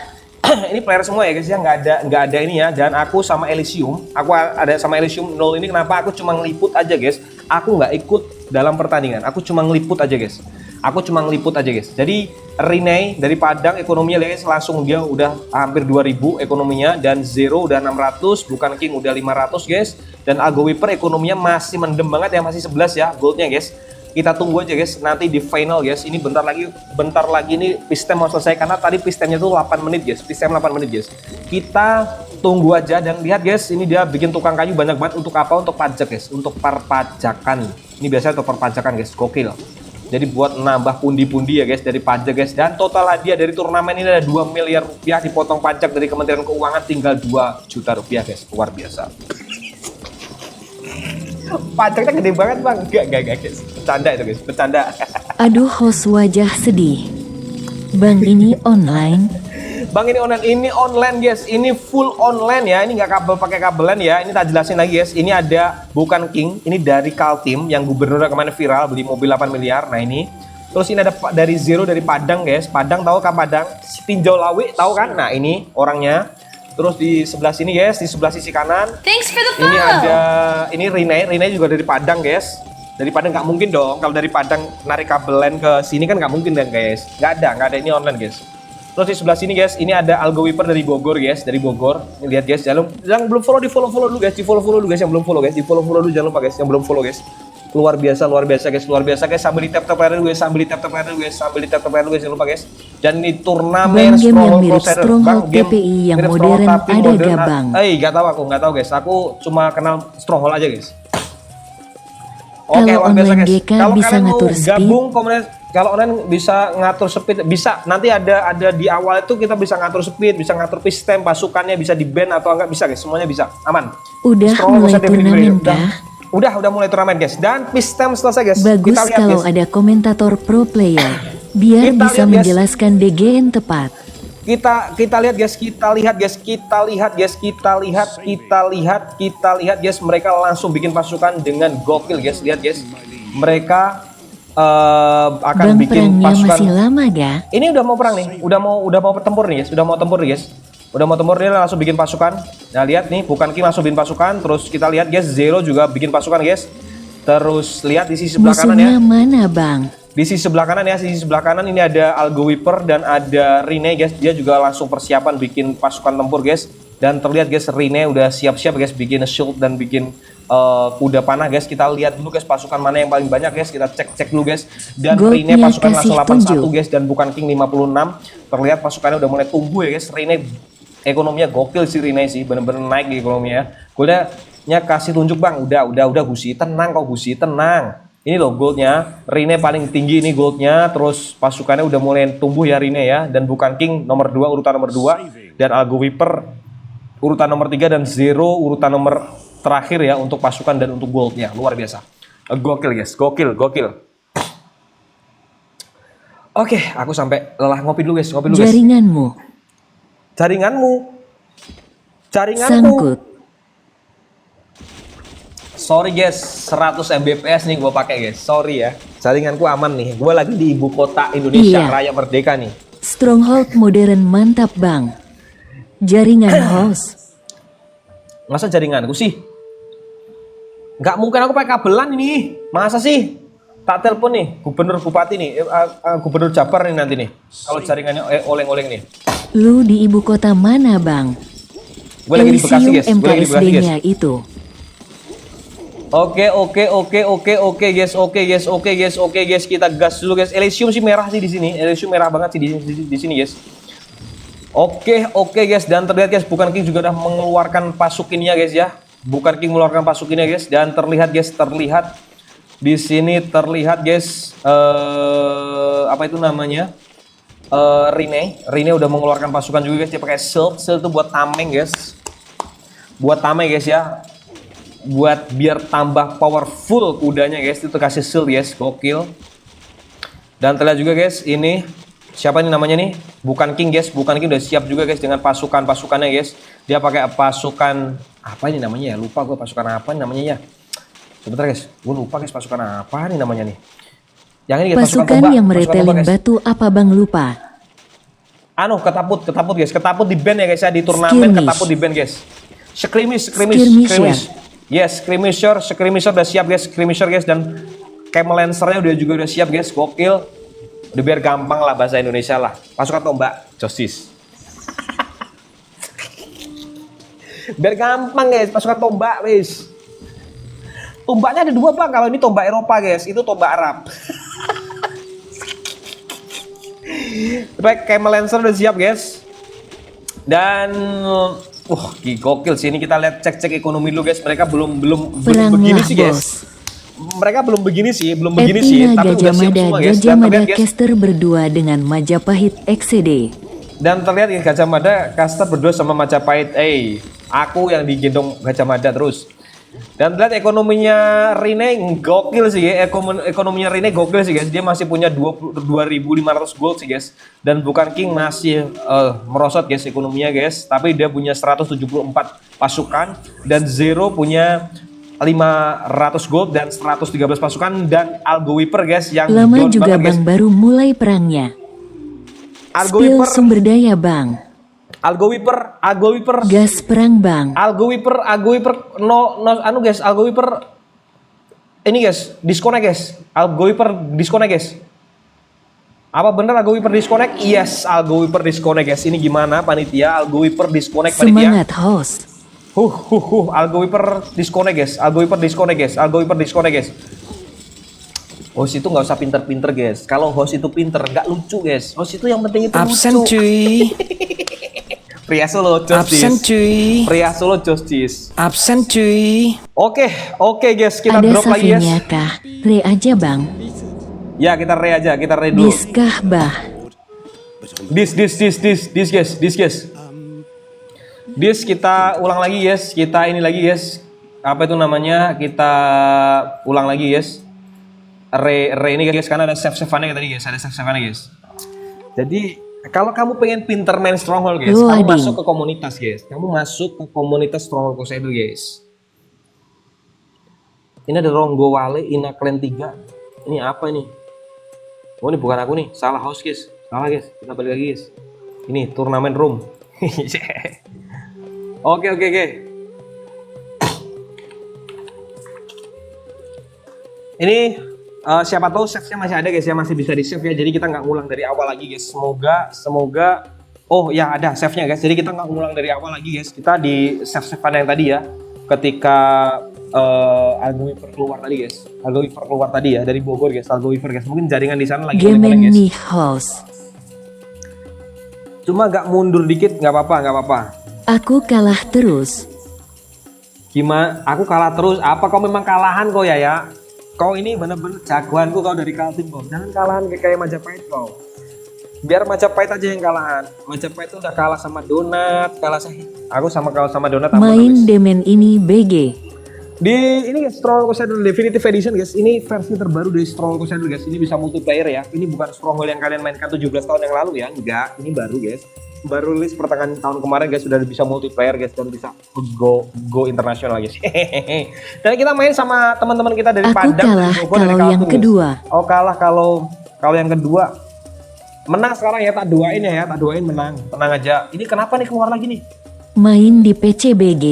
Ini player semua ya, guys, ya. Nggak ada ini ya. Dan aku sama Elysium. Aku ada sama Elysium nol ini. Kenapa? Aku cuma ngeliput aja, guys. Aku nggak ikut dalam pertandingan. Aku cuma ngeliput aja, guys. Jadi Rene dari Padang ekonominya, guys, langsung dia udah hampir 2000 ekonominya. Dan Zero udah 600, bukan King udah 500, guys. Dan Algo Wiper ekonominya masih mendem banget ya, masih 11 ya goldnya, guys. Kita tunggu aja, guys, nanti di final, guys. Ini bentar lagi ini pistem mau selesai karena tadi pistemnya tuh 8 menit, guys. Pistem 8 menit, guys. Kita tunggu aja dan lihat, guys, ini dia bikin tukang kayu banyak banget untuk apa? Untuk pajak, guys. Untuk perpajakan. Ini biasanya untuk perpajakan, guys. Gokil. Jadi buat nambah pundi-pundi ya, guys, dari pajak, guys. Dan total hadiah dari turnamen ini ada 2 miliar rupiah dipotong pajak dari Kementerian Keuangan tinggal 2 juta rupiah, guys. Luar biasa. Pajaknya gede banget, Bang. Enggak, guys. Bercanda itu, guys. Bercanda. Aduh, host wajah sedih. Bang ini online. Bang ini online, guys. Ini full online ya. Ini nggak pakai kabelan ya. Ini tak jelasin lagi, guys. Ini ada bukan King. Ini dari Kaltim yang gubernur kemarin viral beli mobil 8 miliar. Nah ini. Terus ini ada dari Zero dari Padang, guys. Padang tahu kan Padang? Tinjau Lawi tahu kan? Nah ini orangnya. Terus di sebelah sini, guys, di sebelah sisi kanan. Thanks for the Ini follow. ada ini Rene juga dari Padang, guys. Dari Padang nggak mungkin dong. Kalau dari Padang narik kabelan ke sini kan nggak mungkin kan, guys. Nggak ada ini online, guys. Terus di sebelah sini, guys, ini ada Algo Wiper dari Bogor, guys, dari Bogor. Ini lihat, guys, yang belum follow di follow dulu, guys, di follow dulu, guys, yang belum follow, guys, di follow dulu, jangan lupa, guys, yang belum follow, guys. Luar biasa, guys, sambil di tap dulu, guys, sambil di tap dulu, guys, jangan lupa, guys. Dan ini turnamen Bang game yang mirip Crusader. Stronghold Game TPI yang mirip modern Stronghold tapi ada modern. gak, Bang? Nggak tahu, guys. Aku cuma kenal Stronghold aja, guys. Kalau luar biasa, online guys. GK Kalau bisa kalian mau ngatur speed? gabung komunitas, kalau online bisa ngatur speed, bisa. Nanti ada di awal itu kita bisa ngatur speed, bisa ngatur pistem, pasukannya bisa di ban atau enggak, bisa, guys. Semuanya bisa, aman. Udah Stronghold mulai bisa di turnamen udah, kah? udah mulai turnamen, guys. Dan pistem selesai, guys. Bagus Kita lihat, kalau guys. ada komentator pro player. Biar Kita bisa lihat, guys. menjelaskan DGN tepat. Kita lihat guys, kita lihat guys, mereka langsung bikin pasukan dengan gokil guys. Lihat guys, mereka akan Bang, bikin perangnya pasukan. masih lama ga? Ini udah mau perang nih, udah mau tempur nih guys, udah mau tempur dia langsung bikin pasukan. Nah lihat nih, bukan King langsung bikin pasukan. Terus kita lihat guys, Zero juga bikin pasukan guys. Terus lihat di sisi sebelah kanan ya. Musuhnya mana bang? Di sisi sebelah kanan ya, sisi sebelah kanan ini ada Algo Viper dan ada Rene guys. Dia juga langsung persiapan bikin pasukan tempur guys. Dan terlihat guys, Rene udah siap-siap guys bikin shield dan bikin kuda panah guys. Kita lihat dulu guys pasukan mana yang paling banyak guys. Kita cek dulu guys. Dan Rene Goldnya pasukan kasih langsung 81 tunjuk. guys dan bukan King 56. Terlihat pasukannya udah mulai tumbuh ya guys. Rene ekonominya gokil sih, Rene sih, bener-bener naik di ekonominya. Goldnya kasih tunjuk bang. Udah Gusi, tenang kau Gusi, tenang. Ini loh goldnya, Rene paling tinggi ini goldnya. Terus pasukannya udah mulai tumbuh ya Rene ya. Dan bukan King nomor 2, urutan nomor 2. Dan Algo Viper urutan nomor 3 dan Zero urutan nomor terakhir ya untuk pasukan dan untuk goldnya. Luar biasa, gokil guys, gokil. Oke, aku sampai lelah, ngopi dulu guys. Jaringanmu Jaringanmu sangkut. Sorry guys, 100 Mbps nih gue pakai guys. Sorry ya, jaringanku aman nih. Gue lagi di ibu kota Indonesia, Iya. Raya Merdeka nih. Stronghold modern mantap bang. Jaringan host. Masa jaringanku sih? Nggak mungkin aku pakai kabelan ini. Masa sih? Tak telepon nih, gubernur bupati nih, gubernur Jabar nih nanti nih. Kalau jaringannya oleng-oleng nih. Lu di ibu kota mana bang? Gue lagi di Bekasi guys. MKSD-nya itu. Oke guys, kita gas dulu guys. Elysium sih merah sih di sini. Elysium merah banget sih di sini guys. Oke guys, dan terlihat guys, bukan King juga udah mengeluarkan pasukinnya guys ya. Bukan King mengeluarkan pasukinnya guys, dan terlihat guys, di sini terlihat guys, apa itu namanya? Rene udah mengeluarkan pasukan juga guys. Dia pakai shield itu buat tameng guys. Buat tameng guys ya. Buat biar tambah powerful kudanya guys, itu kasih shield guys, gokil. Dan terlihat juga guys, ini siapa ini namanya nih? Bukan King guys, bukan King udah siap juga guys dengan pasukannya guys. Dia pakai pasukan apa ini namanya ya? Lupa gue pasukan apa nih namanya ya. Sebentar guys, gue lupa guys pasukan apa nih namanya nih. Yang ini guys, Pasukan yang meretelin batu apa bang lupa? Ketaput guys, ketaput di band ya guys ya, di turnamen ketaput di band guys. Skirmish. Yes, skirmisher udah siap guys, skirmisher guys, dan camel lancernya udah siap guys, gokil. Udah biar gampang lah bahasa Indonesia lah. Pasukan tombak, Josis. Biar gampang guys, pasukan tombak guys. Tombaknya ada 2 bang, kalau ini tombak Eropa guys, itu tombak Arab. Baik, camel lancer udah siap guys. Dan gokil sih, ini kita lihat cek ekonomi dulu guys. Mereka belum begini sih guys. Mereka belum begini sih, tapi udah siap semua guys. Gajah Mada caster berdua dengan Majapahit XCD. Dan terlihat ya, Gajah Mada caster berdua sama Majapahit. Aku yang digendong Gajah Mada terus. Dan terlihat ekonominya Rene gokil sih ya. Ekonominya Rene gokil sih guys. Dia masih punya 22.500 gold sih guys. Dan bukan King masih merosot guys ekonominya guys. Tapi dia punya 174 pasukan. Dan Zero punya 500 gold dan 113 pasukan. Dan Algo Viper guys yang lama juga bang guys. Baru mulai perangnya. Algo Spill Viper, sumber daya bang. Algo Viper, gas perang bang. Algo Viper, guys, Algo Viper ini guys, disconnect guys. Algo Viper disconnect guys. Apa bener Algo Viper disconnect? Yes, Algo Viper disconnect guys. Ini gimana panitia? Algo Viper disconnect panitia. Semangat host. Algo Viper disconnect guys. Host itu nggak usah pinter-pinter guys. Kalau host itu pinter, nggak lucu guys. Host itu yang penting itu Absen lucu. cuy. Pria Solo Justice. Absen cuy. Oke guys, kita ada drop lagi guys. Ada kah? Re aja bang. Ya kita re aja, kita re dulu. Diskah bah. Dis guys. Dis kita ulang lagi guys. Kita ini lagi guys. Apa itu namanya? Kita ulang lagi guys. Re ini guys, karena ada save-save-annya tadi guys. Ada save-save-annya guys. Jadi Kalau kamu pengen pinter main Stronghold guys, Loading. kamu masuk ke komunitas guys. Kamu masuk ke komunitas Stronghold Crusader guys. Ini ada Ronggo Wale, Ina Clan 3. Ini apa ini? Oh ini bukan aku nih, salah host guys. Salah guys, kita balik lagi guys. Ini turnamen room. Oke. Ini siapa tahu save-nya masih ada guys ya, masih bisa di save ya. Jadi kita nggak ngulang dari awal lagi guys. Semoga oh ya ada save-nya guys. Jadi kita nggak ngulang dari awal lagi guys. Kita di save-savean yang tadi ya. Ketika Algo Weaver keluar tadi guys. Algo Weaver keluar tadi ya dari Bogor guys. Algo Weaver guys. Mungkin jaringan di sana lagi Gemen guys. nih host. Cuma agak mundur dikit nggak apa-apa. Aku kalah terus. Gimana? Aku kalah terus. Apa kau memang kalahan kau ya? Kau ini bener-bener jagoanku kau dari Kaltim kau. Jangan kalahan kayak Majapahit kau. Biar Majapahit aja yang kalahan. Majapahit itu udah kalah sama Donat, aku kalah sama Donat. Main Demen ini BG. Di ini guys, Stronghold Crusader Definitive Edition guys. Ini versi terbaru dari Stronghold Crusader guys. Ini bisa multiplayer ya. Ini bukan Stronghold yang kalian mainkan 17 tahun yang lalu ya. Enggak, ini baru guys. Baru rilis pertengahan tahun kemarin guys, sudah bisa multiplayer guys dan bisa go internasional guys. Dan kita main sama teman-teman kita dari Aku Padang. kalah dari Bogor, kalau dari yang Kaltim, guys. kedua. Oh kalah kalau yang kedua. Menang sekarang ya, tak duain ya, tak duain menang. Tenang aja. Ini kenapa nih keluar lagi nih? Main di PCBG.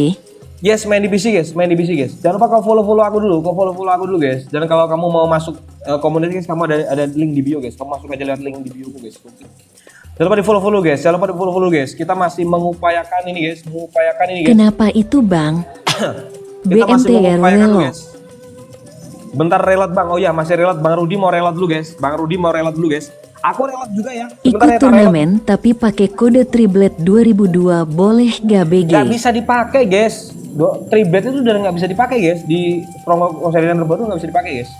Yes, main di PC guys, main di PC guys. Jangan lupa kau follow aku dulu, guys. Dan kalau kamu mau masuk komunitas guys, kamu ada link di bio guys. Kamu masuk aja lihat link di bio guys. Jangan lupa di follow guys. guys. Kita masih mengupayakan ini guys, guys. Kenapa itu bang? Kita masih BMTR mengupayakan Relo. guys. Bentar reload bang. Oh ya masih reload. Bang Rudi mau reload dulu guys. Aku reload juga ya. Ikut Sebentar ya, tak reload. turnamen tapi pakai kode Triblet 2002 boleh gak BG? Gak bisa dipakai guys. Triblet itu udah nggak bisa dipakai guys. Di Stronghold Crusader yang terbaru nggak bisa dipakai guys.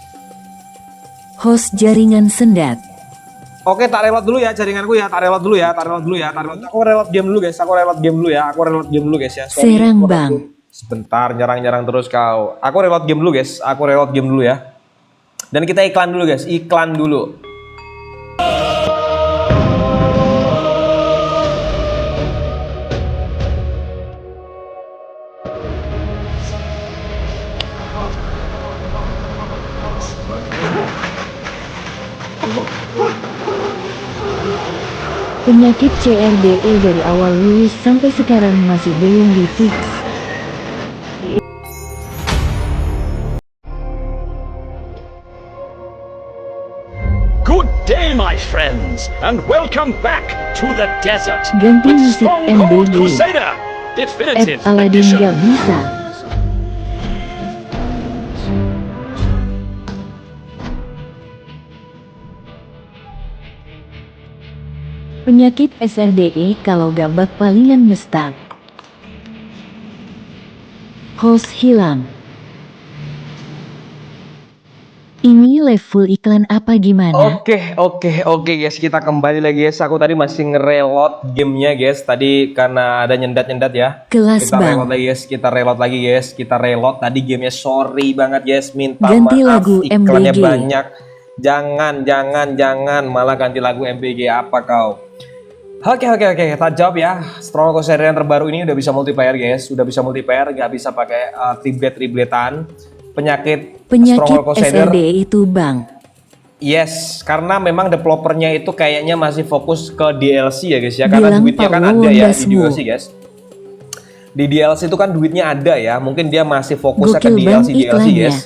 Host jaringan sendat. Oke, tak reload dulu ya jaringanku ya. Tak reload dulu ya. Aku reload game dulu guys. Aku reload game dulu ya. Sorry, Serang aku bang. Sebentar, nyerang terus kau. Aku reload game dulu guys. Ya. Dan kita iklan dulu guys. Iklan dulu. Penyakit CRDE dari awal lulus sampai sekarang masih belum di-fix. Good day, my friends, and welcome back to the desert Ganti with musik Stronghold MBG. Crusader Definitive Aladin Edition. gak bisa. Penyakit SRDE kalau gak bak palingan ngestak. Host hilang. Ini level iklan apa gimana? Oke guys, kita kembali lagi guys. Aku tadi masih nge-reload gamenya guys. Tadi karena ada nyendat ya. Kelas Kita bang. reload lagi guys. Kita reload tadi gamenya. Sorry banget guys. Minta Ganti maaf. lagu Iklannya MBG. banyak. Jangan. Malah ganti lagu MBG apa kau? Oke. Kita jawab ya. Stronghold Crusader yang terbaru ini udah bisa multiplayer guys. Gak bisa pakai triblet-tribletan. Penyakit Stronghold Crusader. SRDE itu bang. Yes, karena memang developernya itu kayaknya masih fokus ke DLC ya guys ya. Karena Bilang duitnya kan Pak ada ya di Wondasmu. DLC guys. Di DLC itu kan duitnya ada ya. Mungkin dia masih fokusnya ke Gokil bang DLC iklannya. guys.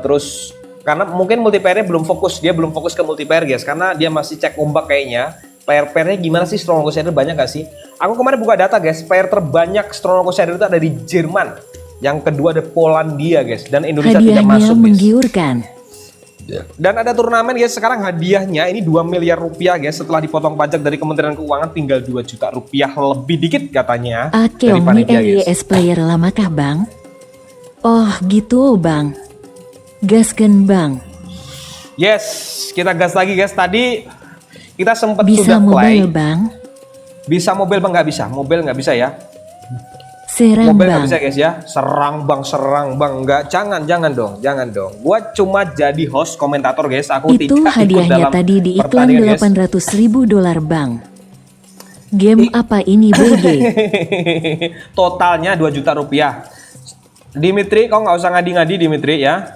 Terus karena mungkin multiplayernya belum fokus. Dia belum fokus ke multiplayer guys. Karena dia masih cek ombak kayaknya. Player-playernya gimana sih Stronghold Crusader, banyak gak sih? Aku kemarin buka data guys. Player terbanyak Stronghold Crusader itu ada di Jerman. Yang kedua ada Polandia guys. Dan Indonesia tidak Hadiahnya masuk guys. menggiurkan. Dan ada turnamen guys, sekarang hadiahnya ini 2 miliar rupiah guys. Setelah dipotong pajak dari Kementerian Keuangan tinggal 2 juta rupiah lebih dikit katanya. Akeong dari nih panitia guys. LYS player lamakah bang? Oh gitu bang. Gaskan bang. Yes, kita gas lagi guys. Tadi kita sempat Bisa sudah play. mobile bang? Bisa mobile bang, nggak bisa. Mobile nggak bisa ya. Serang Mobile nggak bang. bisa guys ya. Serang bang, nggak, jangan dong. Gua cuma jadi host komentator guys. Aku Itu tidak ikut hadiahnya dalam tadi di iklan pertandingan, guys. $800.000 bang. Game apa ini BG? Totalnya 2 juta rupiah. Dimitri, kau nggak usah ngadi-ngadi Dimitri ya.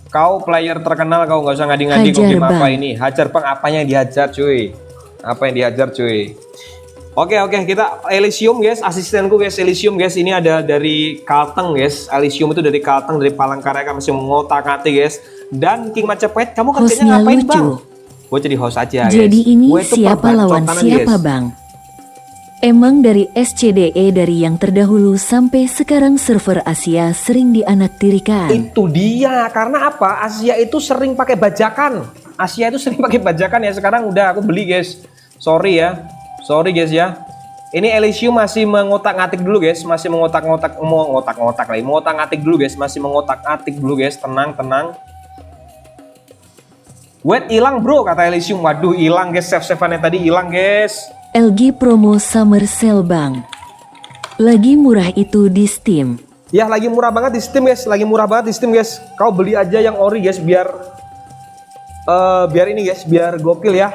Kau player terkenal, kau nggak usah ngadi-ngadi. Kau Hajar, game apa Bang. ini? Hajar bang, apanya yang dihajar cuy? Apa yang dihajar cuy? Oke, kita Elysium guys, asistenku guys, Elysium guys. Ini ada dari Kalteng guys. Elysium itu dari Kalteng, dari Palangkaraya, masih mengotak-atik guys. Dan King Majapahit, kamu kerjanya Hostnya ngapain lucu. bang? Gue jadi host aja guys. Jadi ini Gue itu siapa lawan perbacotan, siapa guys. bang? Emang dari SCDE dari yang terdahulu sampai sekarang server Asia sering dianaktirikan. Itu dia, karena apa? Asia itu sering pakai bajakan. Asia itu sering pakai bajakan ya. Sekarang udah aku beli guys. Sorry guys ya. Ini Elysium masih mengotak-ngatik dulu guys. Masih mengotak-ngatik dulu guys. Masih mengotak-ngatik dulu guys. Tenang. Wait, hilang bro kata Elysium. Waduh, hilang guys. Save-saveannya tadi hilang guys. LG promo Summer Sale bang. Lagi murah itu di Steam. Ya lagi murah banget di Steam guys. Kau beli aja yang ori guys biar ini guys, biar gokil ya.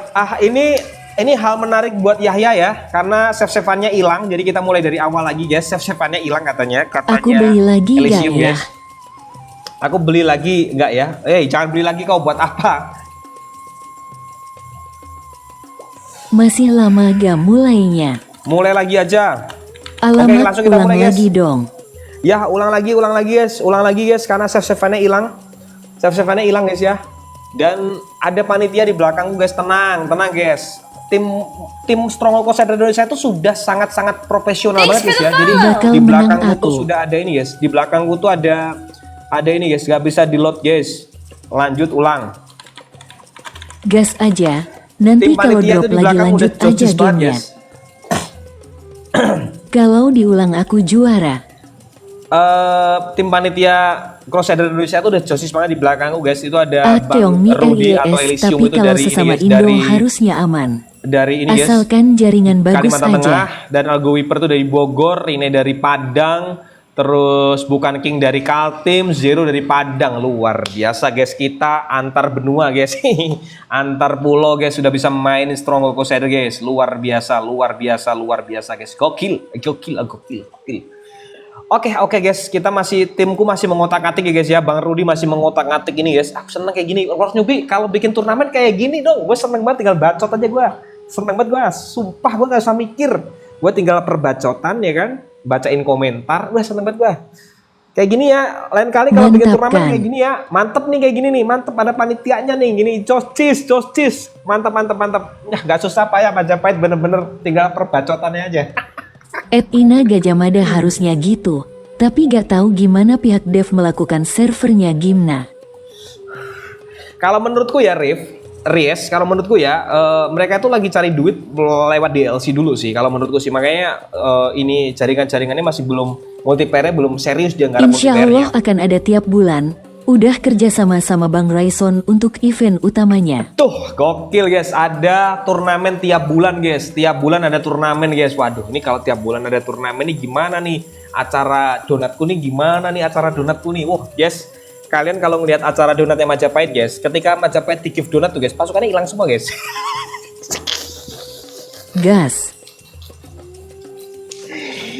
Ini hal menarik buat Yahya ya, karena save-saveannya hilang. Jadi kita mulai dari awal lagi guys. Save-saveannya hilang katanya. Aku beli lagi nggak Elysium, ya? guys. Aku beli lagi nggak ya? Jangan beli lagi, kau buat apa? Masih lama gak mulainya? Mulai lagi aja. Alamat langsung kita ulang mulai, guys. lagi dong. Ya, ulang lagi guys, karena save-saveannya hilang. Save-saveannya hilang guys ya. Dan ada panitia di belakangku guys, tenang guys. Tim Stronghold Crusader Indonesia itu sudah sangat profesional banget guys ya. Jadi Bakal di menang belakangku tuh aku. sudah ada ini guys. Di belakangku tuh ada ini guys, gak bisa di load guys. Lanjut ulang. Gas aja. Nanti Tim kalau panitia drop itu di lagi belakang lanjut udah aja jocis banget gamenya. guys. Kalau diulang aku juara. Tim panitia Crusader Indonesia itu udah josis banget di belakangku guys. Itu ada Ateong Bang Mi Rudy atau LIS, Elysium tapi itu kalau dari ini sesama guys, Indo harusnya aman. dari ini guys. Asalkan jaringan bagus Kalimantan aja. Tengah, dan Algo Wiper tuh dari Bogor, Rine dari Padang, terus Bukan King dari Kaltim, Zero dari Padang. Luar biasa guys, kita antar benua guys. Antar pulau guys, sudah bisa main Stronghold Crusader guys. Luar biasa guys. Gokil. Oke guys, timku masih mengotak-atik ya guys ya. Bang Rudy masih mengotak-ngatik ini guys. Aku seneng kayak gini. Harus nyobi kalau bikin turnamen kayak gini dong. Gue seneng banget, tinggal bacot aja gue. Seneng banget gue. Sumpah gue gak usah mikir. Gue tinggal perbacotan ya kan. Bacain komentar. Gue seneng banget gue. Kayak gini ya. Lain kali kalau bikin Mantap, turnamen kan? kayak gini ya. Mantep nih kayak gini nih. Mantep, ada panitianya nih. Gini. Jocis. Mantap. Nah, gak susah payah Majapahit, bener-bener tinggal perbacotannya aja. Ina Gajah Mada harusnya gitu. Tapi gak tahu gimana pihak dev melakukan servernya Gimna. Kalau menurutku ya Ries, kalau menurutku ya mereka itu lagi cari duit lewat DLC dulu sih. Kalau menurutku sih, makanya ini jaringannya masih belum multiplayer, belum serius dia nggak ada Insya Allah multiplayernya. akan ada tiap bulan. Udah kerja sama Bang Raison untuk event utamanya. Tuh, gokil guys, ada turnamen tiap bulan guys. Tiap bulan ada turnamen guys. Waduh, ini kalau tiap bulan ada turnamen nih gimana nih? Acara donatku nih gimana nih acara donatku nih? Wah, guys, kalian kalau ngelihat acara donatnya Majapahit guys, ketika Majapahit di give donat tuh guys, pasukannya hilang semua guys. Gas.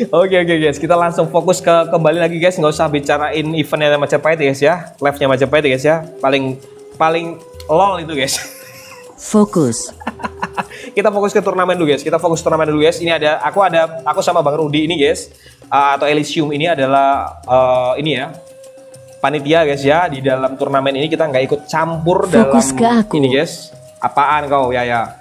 Oke guys, kita langsung fokus kembali lagi guys, nggak usah bicarain eventnya Majapahit guys ya, live-nya Majapahit guys ya, paling lol itu guys. Fokus. Kita fokus ke turnamen dulu guys, Ini aku sama Bang Rudy ini guys, atau Elysium ini adalah ini ya, panitia guys ya. Di dalam turnamen ini kita nggak ikut campur Fokus dalam ke aku. ini guys. Apaan kau ya?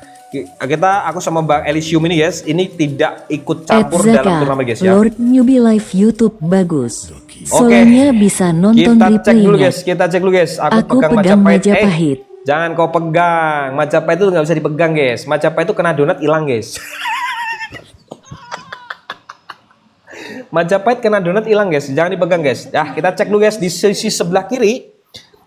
Aku sama Bang Elysium ini guys, ini tidak ikut campur dalam Zaka, turnamen guys ya. Lord Newbie Live YouTube bagus. Soalnya bisa nonton Kita cek dulu replaynya. guys, Aku pegang Majapahit. Jangan kau pegang, Majapahit itu nggak bisa dipegang guys. Majapahit itu kena donat hilang guys. Majapahit kena donat hilang guys, jangan dipegang guys. Kita cek dulu guys di sisi sebelah kiri.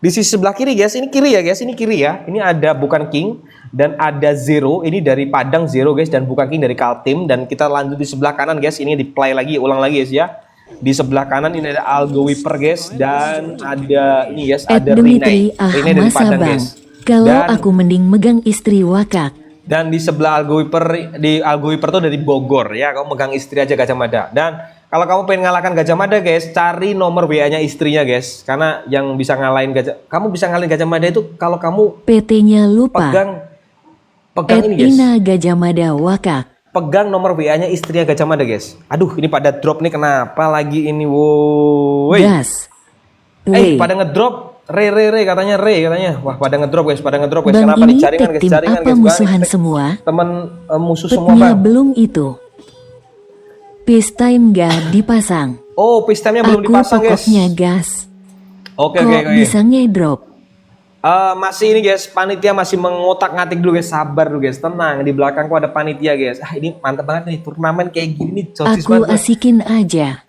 Di sisi sebelah kiri guys, ini kiri ya guys, ini kiri ya. Ini ada bukan king dan ada zero. Ini dari Padang zero guys dan bukan king dari Kaltim. Dan kita lanjut di sebelah kanan guys. Ini di play lagi, ulang lagi guys ya. Di sebelah kanan ini ada Algo Wiper guys dan ada ini guys, ada Dimitri, Rene. Rene dari masa Padang bang. guys. Kalau Dan- aku mending megang istri wakak. Dan di sebelah Algo Wiper, di Algo Wiper tuh dari Bogor ya. Kamu megang istri aja Gajah Mada. Dan kalau kamu pengen ngalahkan Gajah Mada guys, cari nomor WA-nya istrinya guys. Karena yang bisa ngalahin kamu bisa ngalahin Gajah Mada itu kalau kamu PT-nya lupa. pegang ini guys. Ina Gajah Mada wakak. Pegang nomor WA-nya istrinya Gajah Mada guys. Aduh, ini pada drop nih kenapa lagi ini? Woi. Gas. Re. Pada ngedrop. Re katanya Wah, pada ngedrop guys, guys. Bang Kenapa nih ini jaringan tag guys? tim Jaringan apa guys. musuhan semua? Teman musuh semua Petnya bang. belum itu. Peacetime gak dipasang. Oh, pistolnya belum Aku dipasang guys. pokoknya gas. Oke. Kok bisa ngedrop? Masih ini guys, panitia masih mengotak-ngatik dulu guys, sabar dulu guys, tenang. Di belakangku ada panitia guys. Ini mantap banget nih, turnamen kayak gini nih, jocis Aku banget. asikin aja.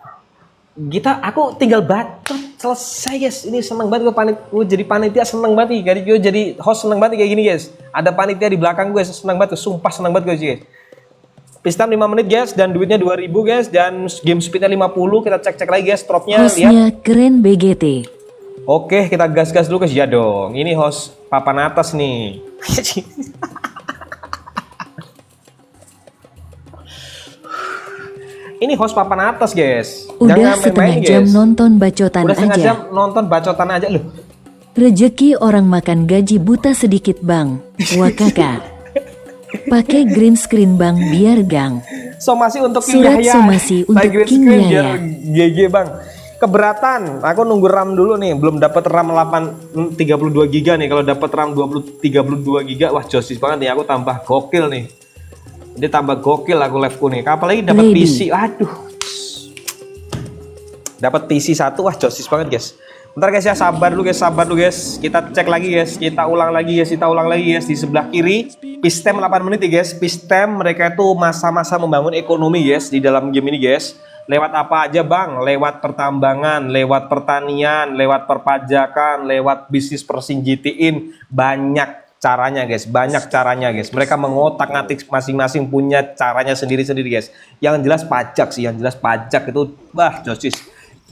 Aku tinggal bacot, selesai guys. Ini seneng banget gue jadi panitia, seneng banget nih. Gue jadi host seneng banget kayak gini guys. Ada panitia di belakang gue, seneng banget, sumpah seneng banget guys. Pistam 5 menit guys, dan duitnya 2000 guys, dan game speednya 50. Kita cek lagi guys, stropnya lihat. Hostnya keren BGT. Oke, kita gas dulu guys. Ya dong, ini host papan atas nih. Ini host papan atas guys. Udah Jangan setengah main-main, jam guys. nonton bacotan Udah setengah aja. jam nonton bacotan aja loh. Rezeki orang makan gaji buta sedikit bang. Wakaka. Pakai green screen bang biar gang. Somasi untuk King Surat Yahya. somasi untuk Like green King screen Yahya. biar GG bang. Keberatan. Aku nunggu RAM dulu nih. Belum dapat RAM 32 GB nih. Kalau dapat RAM 32 GB, wah josis banget nih. Aku tambah gokil nih. Dia tambah gokil aku live-ku nih. Apalagi dapat Lady. PC. Aduh. Dapat PC 1, wah josis banget guys. Bentar guys ya, sabar dulu guys. Kita cek lagi guys. Kita ulang lagi guys. Di sebelah kiri, Pistem 8 menit ya guys. Pistem mereka itu masa-masa membangun ekonomi guys di dalam game ini guys. Lewat apa aja bang? Lewat pertambangan, lewat pertanian, lewat perpajakan, lewat bisnis persenjataan. Banyak caranya guys, Mereka mengotak-ngatik masing-masing punya caranya sendiri-sendiri guys. Yang jelas pajak sih, itu bah josis.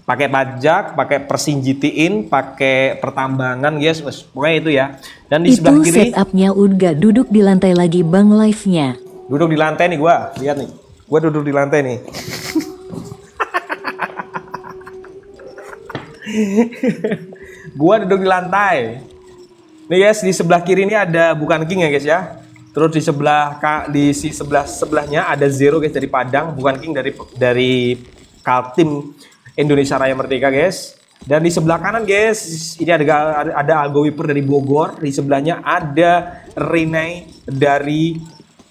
Pakai pajak, pakai persenjataan, pakai pertambangan guys. Pokoknya itu ya. Dan di Itu sebelah kiri setupnya udah duduk di lantai lagi bang live-nya. duduk di lantai nih gua. Lihat nih. Gua duduk di lantai nih. Gua duduk di lantai. Nih guys, di sebelah kiri ini ada bukan king ya guys ya. Terus di sebelahnya ada zero guys dari Padang, bukan king dari Kaltim Indonesia Raya Merdeka guys. Dan di sebelah kanan guys, ini ada Algo Wiper dari Bogor. Di sebelahnya ada Rene dari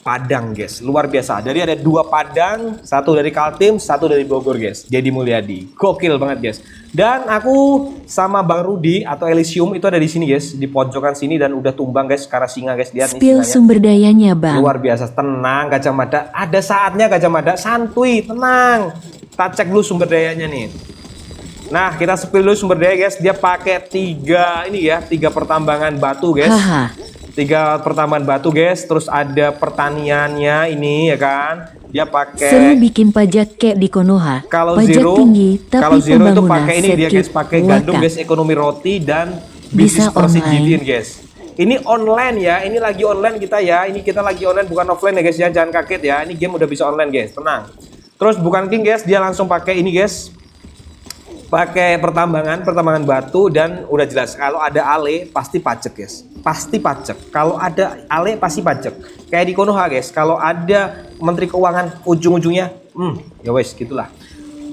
Padang guys, luar biasa. Jadi ada 2 Padang, 1 dari Kaltim, 1 dari Bogor guys. Jadi Mulyadi, gokil banget guys. Dan aku sama Bang Rudi atau Elysium itu ada di sini guys, di pojokan sini dan udah tumbang guys karena singa guys. Lihat nih Spill singanya. sumber dayanya bang. Luar biasa, tenang Gajah Mada. Ada saatnya Gajah Mada, santuy, tenang. Kita cek dulu sumber dayanya nih. Nah, kita spill dulu sumber daya guys. Dia pakai 3 pertambangan batu guys. Haha. 3 pertambangan batu guys. Terus ada pertaniannya ini ya kan. Dia Seru pakai bikin pajak kayak di Konoha. kalau Pajak zero, tinggi tapi kalau zero itu pembangunan pakai ini dia guys, sedikit. pakai gandum Wakak. guys, ekonomi roti dan Bisa bisnis persenjataan online. guys. Ini online ya, ini lagi online kita ya. Ini kita lagi online bukan offline ya guys ya. Jangan kaget ya. Ini game udah bisa online guys, tenang. Terus bukan king guys, dia langsung pakai ini guys. Pakai pertambangan batu dan udah jelas kalau ada ale pasti pajak guys. Pasti pajak. Kalau ada ale pasti pajak. Kayak di Konoha guys, kalau ada Menteri Keuangan ujung-ujungnya ya wes gitulah.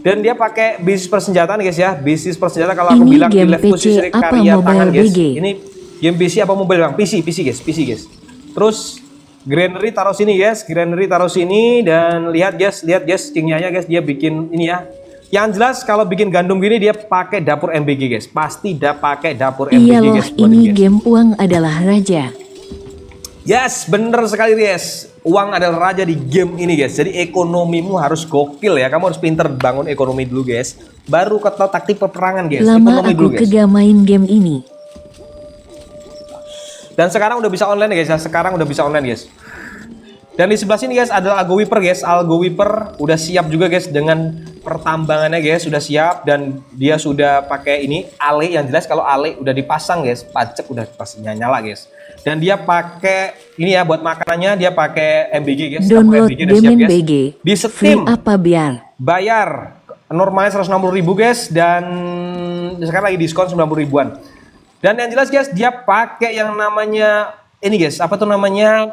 Dan dia pakai bisnis persenjataan guys ya. Bisnis persenjataan kalau aku Ini bilang di game level PC sisi apa karya mobile tangan guys. BG? Ini game PC apa mobile bang? PC guys. Terus granary taruh sini guys, dan lihat guys, kingnya guys dia bikin ini ya. Yang jelas kalau bikin gandum gini dia pakai dapur MBG guys. Pasti pakai dapur MBG Iyalah guys. buat ini guys. game uang adalah raja. Yes, bener sekali guys. Uang adalah raja di game ini guys. Jadi ekonomimu harus gokil ya. Kamu harus pinter bangun ekonomi dulu guys. Baru ketau taktik peperangan guys. Lama Ekonomi aku dulu guys. kagak main game ini. Dan sekarang udah bisa online guys ya. Sekarang udah bisa online guys. Dan di sebelah sini guys adalah Algo Wiper guys. Algo Wiper udah siap juga guys dengan pertambangannya guys, sudah siap dan dia sudah pakai ini ale, yang jelas kalau ale udah dipasang guys, pajak udah pastinya nyala guys. Dan dia pakai ini ya buat makanannya, dia pakai MBG guys. Download MBG udah siap, Demen guys. BG. Di Free Steam apa biar? bayar normalnya 160.000 guys dan sekarang lagi diskon 90 ribuan. Dan yang jelas guys dia pakai yang namanya ini guys, apa tuh namanya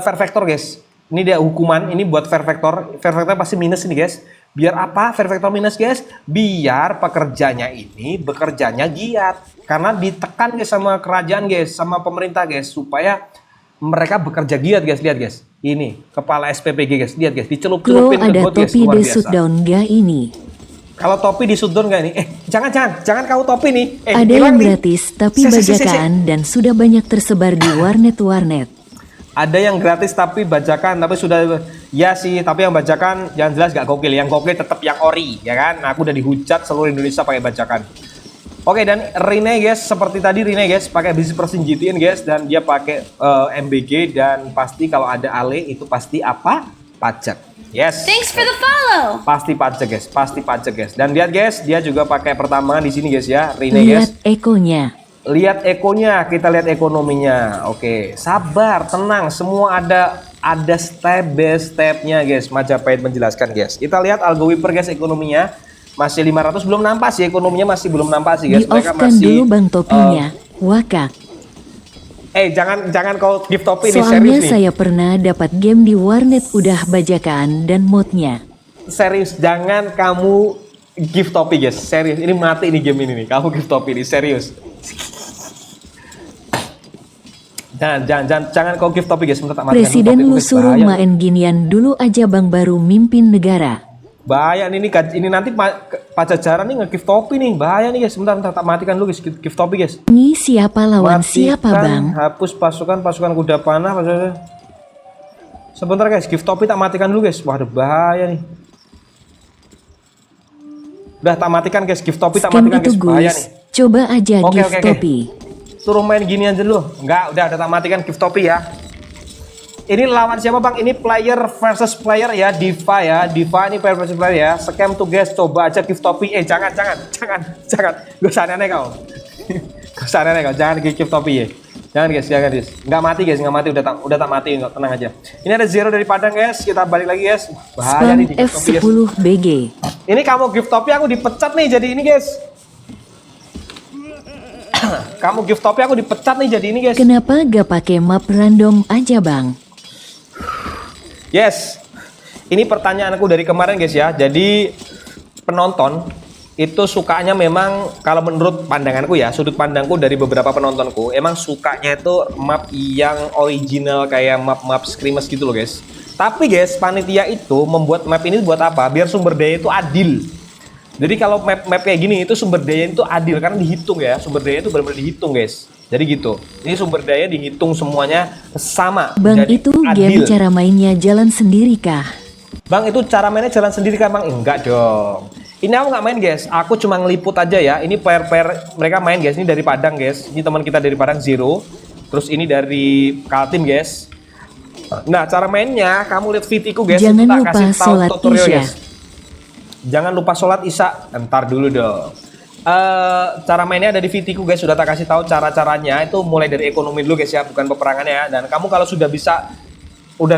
Fear Factor guys. Ini dia hukuman, ini buat Fear Factor. Fear Factor pasti minus ini guys. Biar apa Fear Factor minus guys? Biar pekerjanya ini bekerjanya giat. Karena ditekan guys sama kerajaan guys, sama pemerintah guys, supaya mereka bekerja giat guys. Lihat guys, ini kepala SPPG guys, lihat guys, Klo dicelup-celupin ke ada got guys, topi luar di biasa. shutdown gak ini? Kalau topi di shutdown gak nih? Jangan kau topi nih. Ada hilang yang nih. gratis tapi Si. bajakan dan sudah banyak tersebar di warnet-warnet. Ada yang gratis tapi bajakan, tapi sudah ya sih, tapi yang bajakan yang jelas gak gokil, yang gokil tetap yang ori, ya kan? Nah, aku udah dihujat seluruh Indonesia pakai bajakan. Oke, dan Rene guys, seperti tadi Rene guys pakai besi persenjataan guys, dan dia pakai MBG dan pasti kalau ada ale itu pasti apa? Pajak. Yes. Thanks for the follow. Pasti pajak guys, pasti pajak guys. Dan lihat guys, dia juga pakai pertambangan di sini guys ya, Rene guys. Lihat ekonya. Lihat ekonya, kita lihat ekonominya. Oke, sabar, tenang, semua ada step by stepnya guys. Majapahit menjelaskan guys. Kita lihat Algo Wiper guys, ekonominya masih 500, belum nampak sih ekonominya, masih belum nampak sih guys. Mereka Di-off-kan masih dulu bang topinya. Wakak. jangan kau gift topi nih, serius Soalnya nih. saya pernah dapat game di warnet udah bajakan dan modnya. Serius, jangan kamu gift topi guys. Serius, ini mati nih game ini nih. Kamu gift topi nih, serius. Jangan kau gift topi guys. Bentar, tak matikan dulu Presiden topiku, lu guys. suruh Bahaya. main ginian dulu aja bang baru mimpin negara. Bahaya nih, ini nanti Pajajaran nih nge-gift topi nih. Bahaya nih guys. Bentar, tak matikan dulu guys, gift topi guys. Ini siapa lawan siapa bang? Hapus pasukan kuda panah. Sebentar guys, gift topi tak matikan dulu guys. Waduh, bahaya nih. Udah tak matikan guys, gift topi tak Scam matikan itu guys. Bahaya nih. guys. Coba aja Oke, gift oke. topi. Suruh main gini aja dulu. Enggak, udah tak matikan gift topi ya. Ini lawan siapa bang? Ini player versus player ya, Diva ya. Diva ini player versus player ya. Scam tuh guys, coba aja gift topi. Jangan. Gak usah aneh kau. Gak usah aneh kau. Jangan gift topi ya. Jangan guys. Nggak mati guys, nggak mati. Udah tak mati, nggak, tenang aja. Ini ada Zero dari Padang guys. Kita balik lagi guys. Bahaya Spam nih di gift topi guys. F10 BG. Ini kamu gift topi aku dipecat nih jadi ini guys. Kamu gift topi aku dipecat nih jadi ini guys. Kenapa gak pakai map random aja bang? Yes. Ini pertanyaan aku dari kemarin guys ya. Jadi penonton itu sukanya memang kalau menurut pandanganku ya, sudut pandangku dari beberapa penontonku, emang sukanya itu map yang original kayak map-map Screamers gitu loh guys. Tapi guys, panitia itu membuat map ini buat apa? Biar sumber daya itu adil. Jadi kalau map kayak gini itu sumber daya itu adil karena dihitung ya. Sumber daya itu benar-benar dihitung guys. Jadi gitu. Ini sumber daya dihitung semuanya sama. Bang Jadi itu adil. game cara mainnya jalan sendiri kah? Bang itu cara mainnya jalan sendiri kan bang? Enggak dong. Ini aku nggak main guys. Aku cuma ngeliput aja ya. Ini player mereka main guys. Ini dari Padang guys. Ini teman kita dari Padang Zero. Terus ini dari Kaltim guys. Nah cara mainnya kamu lihat VT-ku guys. Jangan itu tak lupa kasih tahu sholat tutorial Isya. guys. Jangan lupa sholat Isya. Ntar dulu dong. Cara mainnya ada di VT-ku guys. Sudah tak kasih tahu cara-caranya. Itu mulai dari ekonomi dulu guys ya. Bukan peperangannya ya. Dan kamu kalau sudah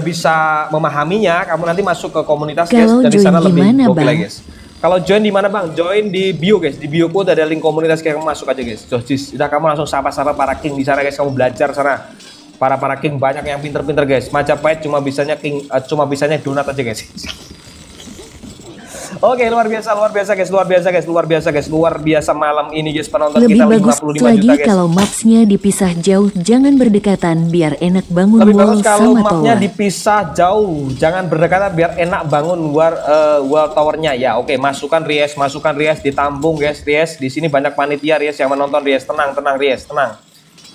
bisa memahaminya, kamu nanti masuk ke komunitas guys. Kalau Dan di join sana lebih gimana, gokil Bang? lagi guys. Kalau join di mana bang? Join di bio guys. Di bio ku udah ada link komunitas kayak kamu masuk aja guys. Josis. Udah kamu langsung sapa-sapa para king di sana guys. Kamu belajar sana. Para king banyak yang pinter-pinter guys. Majapahit cuma bisanya donat aja guys. Oke, luar biasa guys. Luar biasa malam ini guys penonton Lebih kita bagus 55 lagi juta guys. kalau mapsnya dipisah jauh, jangan berdekatan biar enak bangun Lebih wall bagus kalau sama mapnya tower. dipisah jauh, jangan berdekatan biar enak bangun wall towernya ya. Oke, masukkan Ries ditampung guys. Ries di sini banyak panitia Ries yang menonton Ries. Tenang Ries, tenang.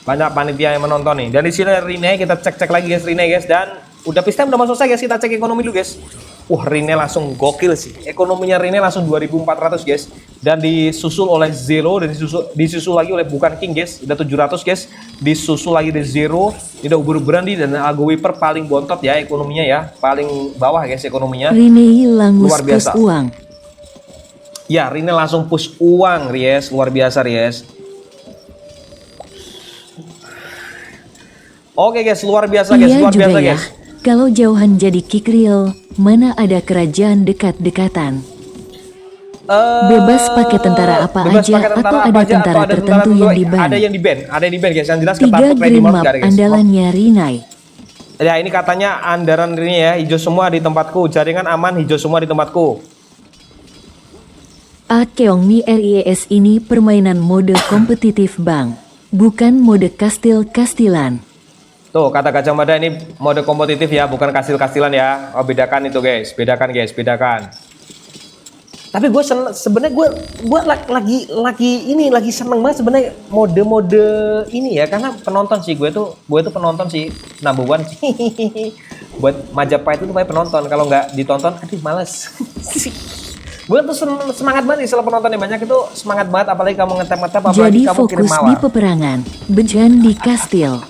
Banyak panitia yang menonton nih. Dan di sini Rene kita cek lagi guys Rene guys dan Udah peace time udah mau selesai guys, kita cek ekonomi dulu guys. Wah, Rene langsung gokil sih. Ekonominya Rene langsung 2400 guys. Dan disusul oleh Zero dan disusul lagi oleh Bukan King guys. Udah 700 guys. Disusul lagi dari Zero. Ini udah ubur-uburan dan Algo Wiper paling bontot ya ekonominya ya. Paling bawah guys ekonominya. Rene langus Luar biasa. push uang. Ya, Rene langsung push uang, Ries. Luar biasa, Ries. Oke guys, luar biasa guys, Iya luar juga biasa ya. guys. Kalau jauhan jadi kick real, mana ada kerajaan dekat-dekatan. Bebas pakai tentara apa Bebas aja pakai tentara atau apa ada aja, tentara atau ada tertentu tentara yang tertentu. di-ban. Ada yang di-ban, ada yang di-ban guys. Yang jelas 3 ketakut green map map guys. andalannya Rinai. Ya, ini katanya andalan ini ya, hijau semua di tempatku. Jaringan aman, hijau semua di tempatku. Akeongmi RIES ini permainan mode kompetitif bang, bukan mode kastil-kastilan. Tuh, kata Gajah Mada ini mode kompetitif ya, bukan kastil-kastilan ya. Oh, bedakan itu guys, bedakan guys, bedakan. Tapi gue sebenarnya gue lagi seneng banget sebenarnya mode-mode ini ya, karena penonton sih gue tuh penonton sih number one sih. Buat Majapahit itu banyak penonton, kalau nggak ditonton aduh males. Gue tuh semangat banget setelah penontonnya banyak itu semangat banget, apalagi kamu ngetep-ngetep, apalagi Jadi kamu kirim fokus di mawar. peperangan, bejan di kastil.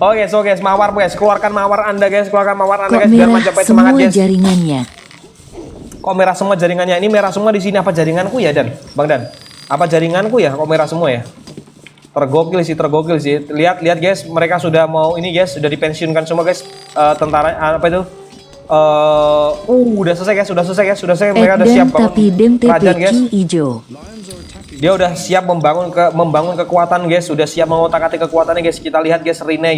Oke, so guys, mawar guys, keluarkan mawar Anda guys, keluarkan mawar Anda Kok guys biar merah Majapahit semangat semua guys. jaringannya? Kok merah semua jaringannya? Ini merah semua di sini, apa jaringanku ya Dan? Bang Dan, apa jaringanku ya? Kok merah semua ya? Tergokil sih. Lihat guys, mereka sudah mau ini guys, sudah dipensiunkan semua guys. Tentara apa itu? Udah selesai guys, mereka udah siap bangun tapi dem kerajaan guys. TPQ ijo. Dia udah siap membangun kekuatan guys, sudah siap mengotak-atik kekuatannya guys. Kita lihat guys, Rene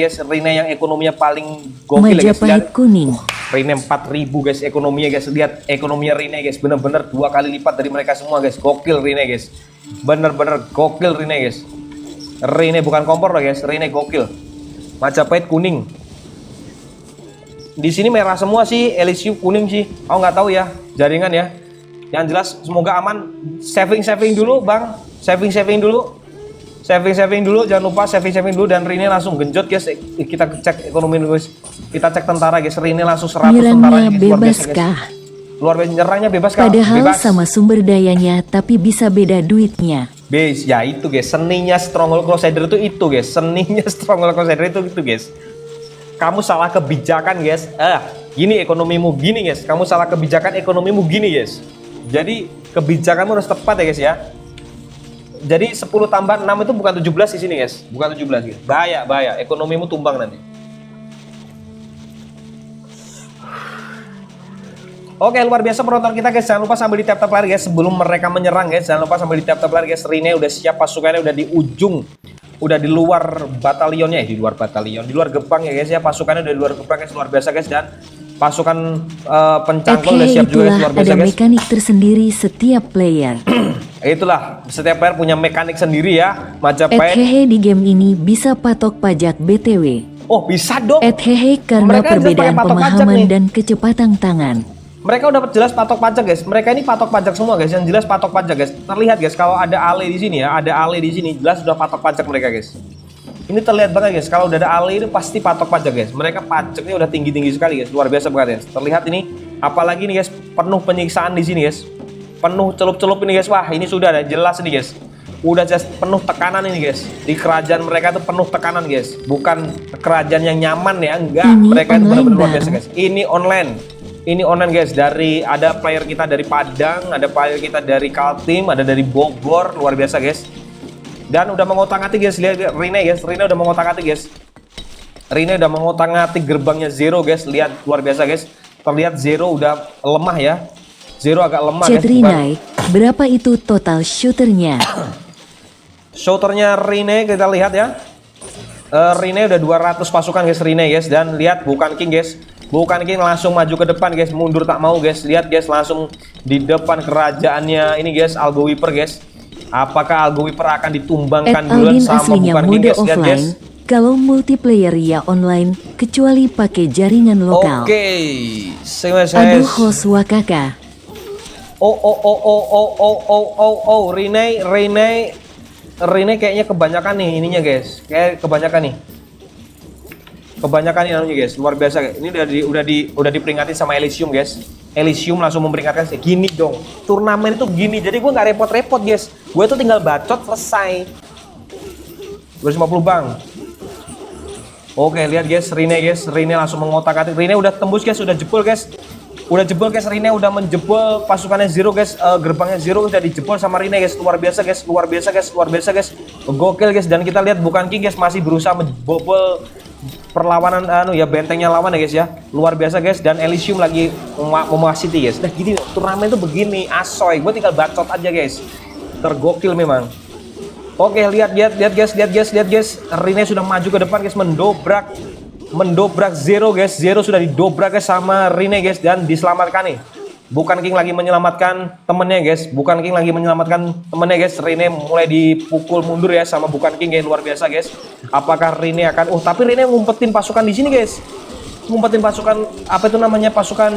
yang ekonominya paling gokil ya guys. Majapahit Lihat. kuning. Rene 4000 guys ekonominya guys. Lihat ekonominya Rene guys, bener-bener 2 kali lipat dari mereka semua guys. Gokil Rene guys. Bener-bener gokil Rene guys. Rene bukan kompor loh guys, Rene gokil. Majapahit kuning. Di sini merah semua sih, LSU kuning sih. Oh nggak tahu ya, jaringan ya. Yang jelas semoga aman. Saving dulu bang, saving dulu. Saving dulu, jangan lupa saving dulu dan Rene langsung genjot guys. Kita cek ekonomi dulu guys. Kita cek tentara guys. Rene langsung 100 Nyerangnya tentaranya guys. Luar bebas biasa, guys. kah? Luar biasa, nyerangnya bebas kah? Padahal Bebas. sama sumber dayanya tapi bisa beda duitnya. Base, ya itu guys, seninya Stronghold Crusader itu guys, seninya Stronghold Crusader itu guys. Kamu salah kebijakan guys. Gini ekonomimu gini guys. Kamu salah kebijakan ekonomimu gini guys. Jadi kebijakanmu harus tepat ya guys ya. Jadi 10 tambah 6 itu bukan 17 di sini guys. Bukan 17 guys. Bahaya. Ekonomimu tumbang nanti. Oke, luar biasa penonton kita guys. Jangan lupa sambil di tap-tap layar guys sebelum mereka menyerang guys. Jangan lupa sambil di tap-tap layar guys. Rene udah siap, pasukannya udah di ujung. Udah di luar batalionnya di luar gerbang ya guys ya. Pasukannya udah di luar gerbang guys, luar biasa guys. Dan pasukan pencangkul udah siap juga guys, luar biasa ada guys. mekanik tersendiri setiap player. Itulah, setiap player punya mekanik sendiri ya. Majapahit. Hehe di game ini bisa patok pajak BTW. Oh, bisa dong. Hehe karena Mereka jelas perbedaan pakai patok pajak pemahaman nih. dan kecepatan tangan. Mereka udah jelas patok pajak guys. Mereka ini patok pajak semua guys. Yang jelas patok pajak guys. Terlihat guys kalau ada ale di sini ya, ada ale di sini jelas sudah patok pajak mereka guys. Ini terlihat banget guys. Kalau udah ada ale ini pasti patok pajak guys. Mereka pajaknya udah tinggi-tinggi sekali guys. Luar biasa banget guys. Terlihat ini apalagi nih guys, penuh penyiksaan di sini guys. Penuh celup-celup ini guys. Wah, ini sudah ada jelas ini guys. Udah jelas penuh tekanan ini guys. Di kerajaan mereka itu penuh tekanan guys. Bukan kerajaan yang nyaman ya, enggak. Ini Mereka itu benar-benar luar online, biasa Bang. guys. Ini online guys, ada player kita dari Padang, ada player kita dari Kaltim, ada dari Bogor, luar biasa guys. Dan udah mengotak-atik guys, lihat Rene guys, Rene udah mengotak-atik guys. Rene udah mengotak-atik gerbangnya Zero guys, lihat luar biasa guys. Terlihat Zero udah lemah ya. Zero agak lemah guys. Cetrinai, berapa itu total shooternya? Shooternya Rene kita lihat ya. Rene udah 200 pasukan guys, Rene guys. Dan lihat Bukan King guys. Bukan King langsung maju ke depan guys, mundur tak mau guys. Lihat guys, langsung di depan kerajaannya ini guys, Algo Wiper guys. Apakah Algo Wiper akan ditumbangkan duluan Aldin sama aslinya Bukan King mode guys? Lihat guys. offline, kalau multiplayer ya online, kecuali pakai jaringan lokal. Oke, Aduh host Wakaka. Rene kayaknya kebanyakan nih ininya guys. Kayak kebanyakan nih. Kebanyakan ini anunya guys, luar biasa. Ini udah diperingatin sama Elysium guys. Elysium langsung memperingatkan gini dong. Turnamen itu gini. Jadi gue nggak repot-repot guys. Gue tuh tinggal bacot selesai. 250 bang. Oke, lihat guys, Rine langsung mengotak-atik. Rine udah tembus guys, udah jebol guys. Rine udah menjebol pasukannya Zero guys. Gerbangnya Zero udah dijebol sama Rine guys. Luar biasa guys. Gokil guys. Dan kita lihat Bukan King guys masih berusaha membobol perlawanan bentengnya lawan ya guys ya. Luar biasa guys. Dan Elysium lagi memuasiti guys. Nah gini, turnamen tuh begini, asoy. Gue tinggal bacot aja guys. Tergokil memang. Oke, lihat guys. Rine sudah maju ke depan guys, mendobrak Zero guys. Zero sudah didobrak guys sama Rine guys dan diselamatkan nih. Bukan King lagi menyelamatkan temennya guys. Rine mulai dipukul mundur ya sama Bukan King guys. Luar biasa guys. Apakah Rine akan tapi Rine ngumpetin pasukan di sini guys. Pasukan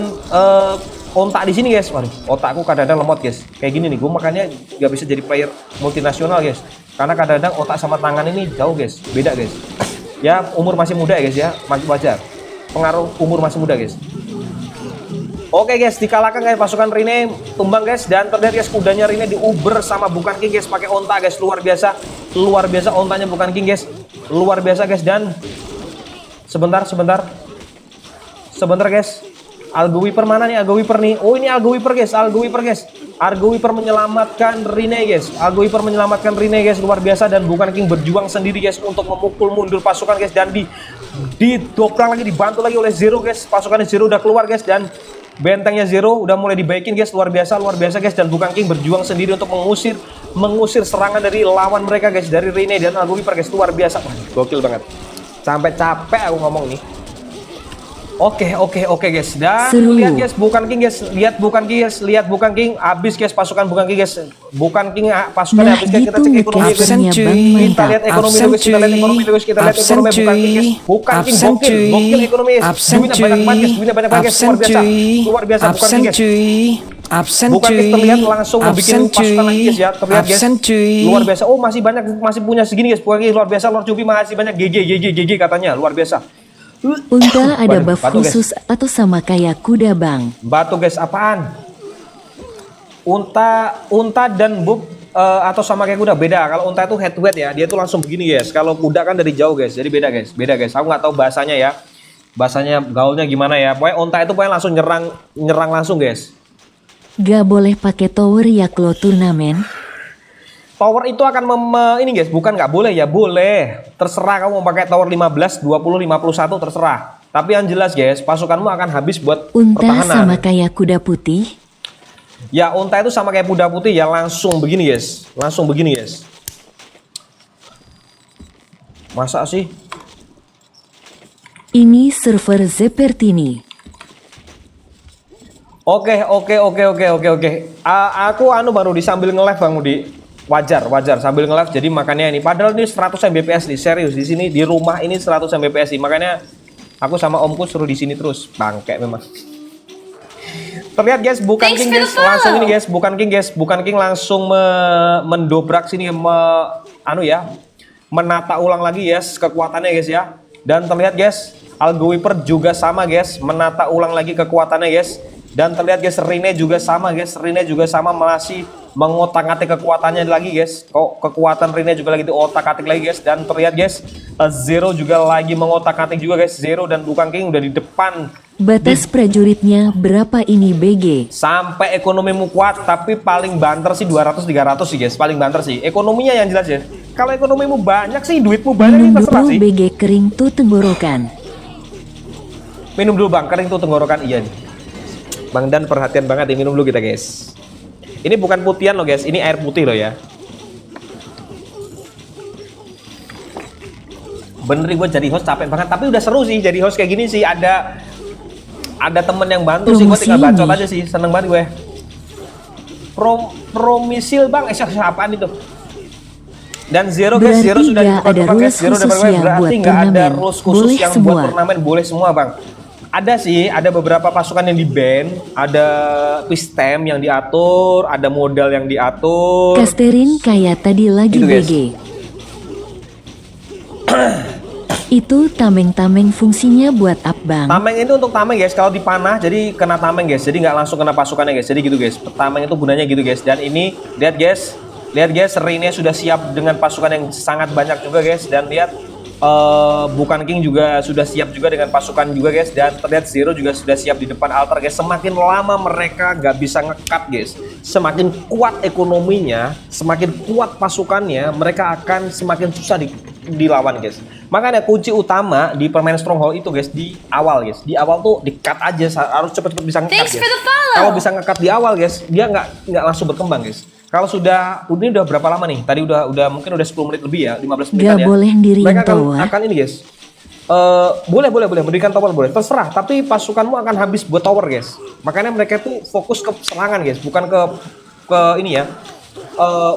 ontak di sini guys. Waduh, otakku kadang-kadang lemot guys. Kayak gini nih, gue makanya gak bisa jadi player multinasional guys. Karena kadang-kadang otak sama tangan ini jauh guys, beda guys. Ya umur masih muda ya guys ya, wajar. Pengaruh umur masih muda guys. Oke guys, dikalahkan guys pasukan Rine, tumbang guys. Dan terlihat guys kudanya Rine diuber sama Bukan King guys, pakai onta guys. Luar biasa ontanya Bukan King guys. Luar biasa guys. Dan sebentar guys. Argo Wiper mana nih? Argo Wiper nih. Oh ini Argo Wiper guys. Argo Wiper menyelamatkan Rine guys. Luar biasa. Dan Bukan King berjuang sendiri guys untuk memukul mundur pasukan guys. Dan didobrak lagi, dibantu lagi oleh Zero guys. Pasukannya Zero udah keluar guys. Dan bentengnya Zero udah mulai dibaikin guys. Luar biasa guys. Dan Bukan King berjuang sendiri untuk mengusir serangan dari lawan mereka guys. Dari Rine dan Argo Wiper guys. Luar biasa. Gokil banget. Sampai capek aku ngomong nih. Oke guys. Dan Seru. lihat guys Bukan King guys. Lihat Bukan King habis guys pasukan Bukan King guys. Bukan King pasukannya habis guys. Kita cek ekonomi guys. Kita lihat ekonomi dulu guys. Kita lihat ekonomi Bukan King guys. Bukan King gokil ekonomi guys. Duitnya banyak banget guys. Luar biasa Bukan King guys. Bukan King terlihat langsung bikin pasukan lagi guys ya. Terlihat guys. Luar biasa. Oh masih punya segini guys. Bukan King luar biasa. Lord Cupi masih banyak GG katanya. Luar biasa. Unta ada buff khusus atau sama kayak kuda bang? Batu guys, apaan? Unta dan buff atau sama kayak kuda beda. Kalau unta itu head to head ya, dia tuh langsung begini guys. Kalau kuda kan dari jauh guys, jadi beda guys. Aku nggak tahu bahasanya ya, bahasanya gaulnya gimana ya. Pokoknya unta itu pokoknya langsung nyerang langsung guys. Gak boleh pakai tower ya kalau turnamen. Tower itu akan ini guys, bukan nggak boleh ya, boleh. Terserah kamu mau pakai tower 15, 20, 51 terserah. Tapi yang jelas guys, pasukanmu akan habis buat Unta pertahanan. sama kayak kuda putih. Ya unta itu sama kayak kuda putih ya, langsung begini guys. Masa sih? Ini server Zepertini. Oke. Aku baru sambil nge-live Bang Udi. Wajar sambil nge-live jadi makanya ini. Padahal ini 100 Mbps nih, serius di sini di rumah ini 100 Mbps nih. Makanya aku sama omku suruh di sini terus. Bangke memang. Terlihat guys, Bukan King guys, langsung ini guys, Bukan King langsung mendobrak sini menata ulang lagi guys kekuatannya guys ya. Dan terlihat guys, Argo Wiper juga sama guys, menata ulang lagi kekuatannya guys. Dan terlihat guys, Rine juga sama masih mengotak-atik kekuatannya lagi guys. Kekuatan Rine juga lagi diotak-atik lagi guys. Dan terlihat guys, Zero juga lagi mengotak-atik juga guys. Zero dan Bukan King udah di depan. Batas prajuritnya berapa ini BG? Sampai ekonomimu kuat, tapi paling banter sih 200-300 sih guys. Paling banter sih, ekonominya yang jelas ya. Kalau ekonomimu banyak sih, duitmu banyak ini terserah dulu sih. BG kering tuh tenggorokan. Minum dulu Bang, kering tuh tenggorokan, iya nih. Bang Dan perhatian banget ya, minum dulu kita guys. Ini bukan putihan loh guys, ini air putih loh ya. Bener gue jadi host capek banget, tapi udah seru sih jadi host kayak gini sih. Ada temen yang bantu sih, gue tinggal bacot aja sih, seneng banget gue. Promisil Bang, siapaan itu? Dan Zero guys, Zero sudah ada rules khusus ya buat nggak ada turnamen. rules khusus Boleh yang semua. buat turnamen, boleh semua Bang. Ada sih, ada beberapa pasukan yang di-ban, ada pistem yang diatur, ada modal yang diatur. Kasterin kayak tadi lagi Gitu, guys. BG. Itu tameng-tameng fungsinya buat Bang? Tameng itu untuk tameng guys, kalau dipanah jadi kena tameng guys, jadi nggak langsung kena pasukannya guys, jadi gitu guys. Tameng itu gunanya gitu guys. Dan ini lihat guys, Rene sudah siap dengan pasukan yang sangat banyak juga guys. Dan lihat Bukan King juga sudah siap juga dengan pasukan juga guys. Dan terlihat Zero juga sudah siap di depan altar guys. Semakin lama mereka nggak bisa ngekat guys, semakin kuat ekonominya, semakin kuat pasukannya, mereka akan semakin susah dilawan guys. Makanya kunci utama di permainan Stronghold itu guys di awal guys. Di awal tuh di-cut aja, harus cepet-cepet bisa nge-cut guys. Kalau bisa nge-cut di awal guys, dia nggak langsung berkembang guys. Kalau ini udah berapa lama nih? Tadi udah mungkin udah 10 menit lebih ya, 15 menit ya. Gak boleh diriin mereka tower. akan ini guys. Boleh mendirikan tower boleh. Terserah, tapi pasukanmu akan habis buat tower guys. Makanya mereka tuh fokus ke serangan guys, bukan ke ini ya.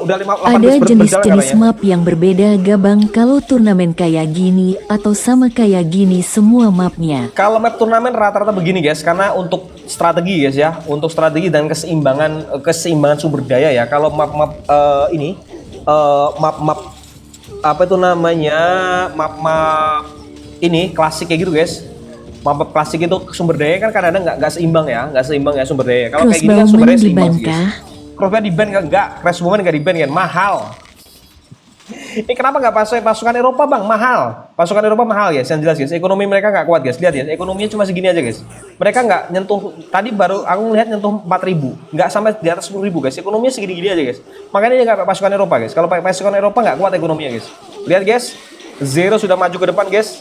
Udah 18 Ada berjalan jenis-jenis katanya. map yang berbeda gak Bang kalau turnamen kayak gini atau sama kayak gini semua mapnya? Kalau map turnamen rata-rata begini guys, karena untuk strategi guys ya, untuk strategi dan keseimbangan sumber daya ya. Kalau map-map ini map-map apa itu namanya, map-map ini klasik kayak gitu guys. Map-map klasik itu sumber daya kan kadang-kadang nggak seimbang ya sumber daya. Kalau kayak gini kan sumber daya seimbang sih guys. Crossbow di ban enggak, Crossbow nggak di ban kan, mahal. Ini kenapa nggak pasukan Eropa bang? Mahal. Pasukan Eropa mahal ya, yang jelas guys. Ekonomi mereka nggak kuat guys. Lihat ya, ekonominya cuma segini aja guys. Mereka nggak nyentuh. Tadi baru aku lihat nyentuh 4.000, nggak sampai di atas 10.000 guys. Ekonominya segini-gini aja guys. Makanya dia nggak pakai pasukan Eropa guys. Kalau pakai pasukan Eropa nggak kuat ekonominya guys. Lihat guys, Zero sudah maju ke depan guys.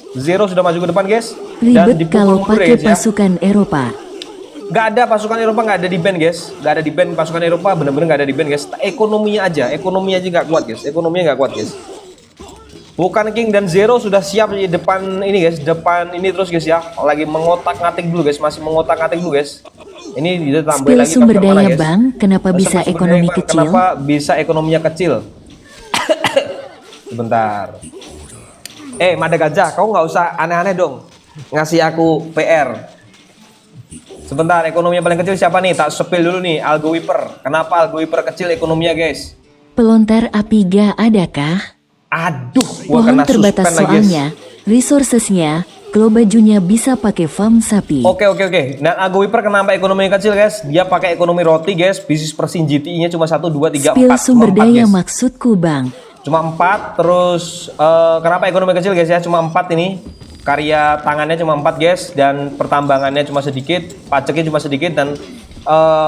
Dan Ribet kalau dipukul pakai guys ya. pasukan Eropa. Gak ada pasukan Eropa, nggak ada di band guys, nggak ada di band pasukan Eropa, bener-bener nggak ada di band guys. Ekonominya aja nggak kuat guys. Bukan King dan Zero sudah siap di depan ini guys, depan ini terus guys ya, lagi mengotak-ngatik dulu guys, masih mengotak-ngatik dulu guys. Ini dia tambah Skill lagi sumber faktor mana, daya guys? Bang, kenapa bisa Sumber ekonomi daya, Bang. kecil? Kenapa bisa ekonominya kecil? Sebentar. Mada Gajah, kau nggak usah aneh-aneh dong, ngasih aku PR. Sebentar, ekonominya paling kecil siapa nih? Tak sepil dulu nih, Algo Wiper. Kenapa Algo Wiper kecil ekonominya guys? Pelontar api gak adakah? Aduh, gua Pohon kena terbatas suspend lagi guys. soalnya, resourcesnya, kalau bajunya bisa pakai farm sapi. Oke. Dan Algo Wiper kenapa ekonominya kecil guys? Dia pakai ekonomi roti guys. Bisnis persin GTI-nya cuma 1, 2, 3, 4. Skill sumber Cuma 4, daya guys. maksudku Bang. Cuma 4. Terus kenapa ekonomi kecil guys ya? Cuma 4 ini. Karya tangannya cuma 4 guys. Dan pertambangannya cuma sedikit. Pajaknya cuma sedikit. Dan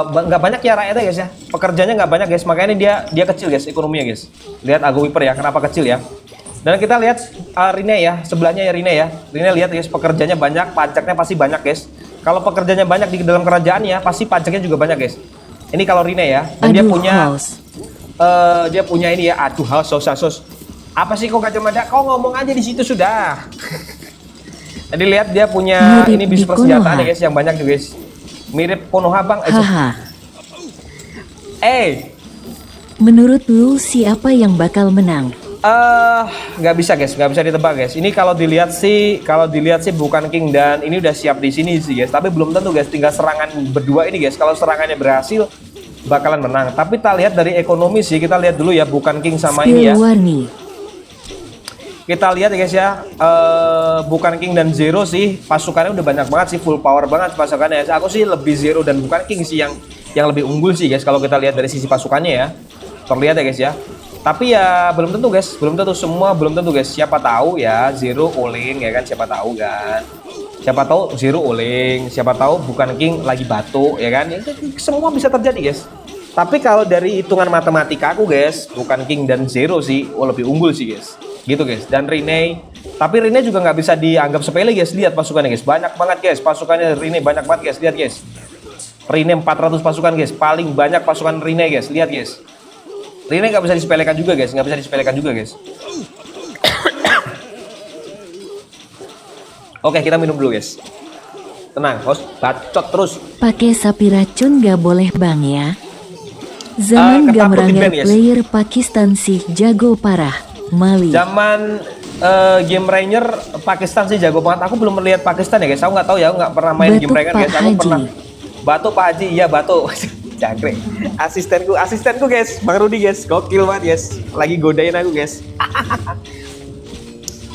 nggak banyak ya rakyatnya guys ya. Pekerjanya nggak banyak guys. Makanya dia kecil guys ekonominya guys. Lihat Algo Wiper ya. Kenapa kecil ya? Dan kita lihat Rene ya. Sebelahnya ya Rene ya. Rene lihat guys. Pekerjanya banyak. Pajaknya pasti banyak guys. Kalau pekerjanya banyak di dalam kerajaan ya. Pasti pajaknya juga banyak guys. Ini kalau Rene ya. Dan dia punya ini ya. Aduh sos. Apa sih kok Gajah Mada? Kau ngomong aja di situ sudah. Tadi lihat dia punya Mirip ini bis di persenjataan Konoha. ya guys, yang banyak tuh guys. Mirip Konoha bang. Haha. Menurut Menurut lu siapa yang bakal menang? nggak bisa guys, nggak bisa ditebak guys. Ini kalau dilihat sih Bukan King dan ini udah siap di sini sih guys. Tapi belum tentu guys, tinggal serangan berdua ini guys. Kalau serangannya berhasil bakalan menang. Tapi kita lihat dari ekonomi sih, kita lihat dulu ya Bukan King sama ini ya. Skill warni. Kita lihat ya guys ya, Bukan King dan Zero sih pasukannya udah banyak banget sih, full power banget pasukannya. Aku sih lebih Zero dan Bukan King sih yang lebih unggul sih guys kalau kita lihat dari sisi pasukannya ya. Terlihat ya guys ya. Tapi ya belum tentu guys, belum tentu semua, belum tentu guys. Siapa tahu ya Zero Oling ya kan, siapa tahu kan. Siapa tahu Zero Oling, siapa tahu Bukan King lagi batuk ya kan. Semua bisa terjadi guys. Tapi kalau dari hitungan matematika aku guys, Bukan King dan Zero sih lebih unggul sih guys. Gitu guys. Dan Rene, tapi Rene juga nggak bisa dianggap sepele guys. Lihat pasukannya guys, banyak banget guys. Pasukannya Rene banyak banget guys. Lihat guys, Rene 400 pasukan guys. Paling banyak pasukan Rene guys. Lihat guys, Rene nggak bisa disepelekan juga guys. Nggak bisa disepelekan juga guys. Oke, kita minum dulu guys. Tenang, host, bacot terus. Pakai sapi racun gak boleh Bang ya. Zaman Ketakut gamerangan di-ban, guys. player Pakistan sih jago parah. Mali. Zaman Game Ranger Pakistan sih jago banget. Aku belum melihat Pakistan ya guys. Aku nggak tahu ya, aku nggak pernah main Batuk Game Ranger Pak guys. Aku Haji. pernah Batuk Pak Haji, iya Batuk. Jangkrik. Asistenku guys, Bang Rudi guys, gokil banget guys. Lagi godain aku guys.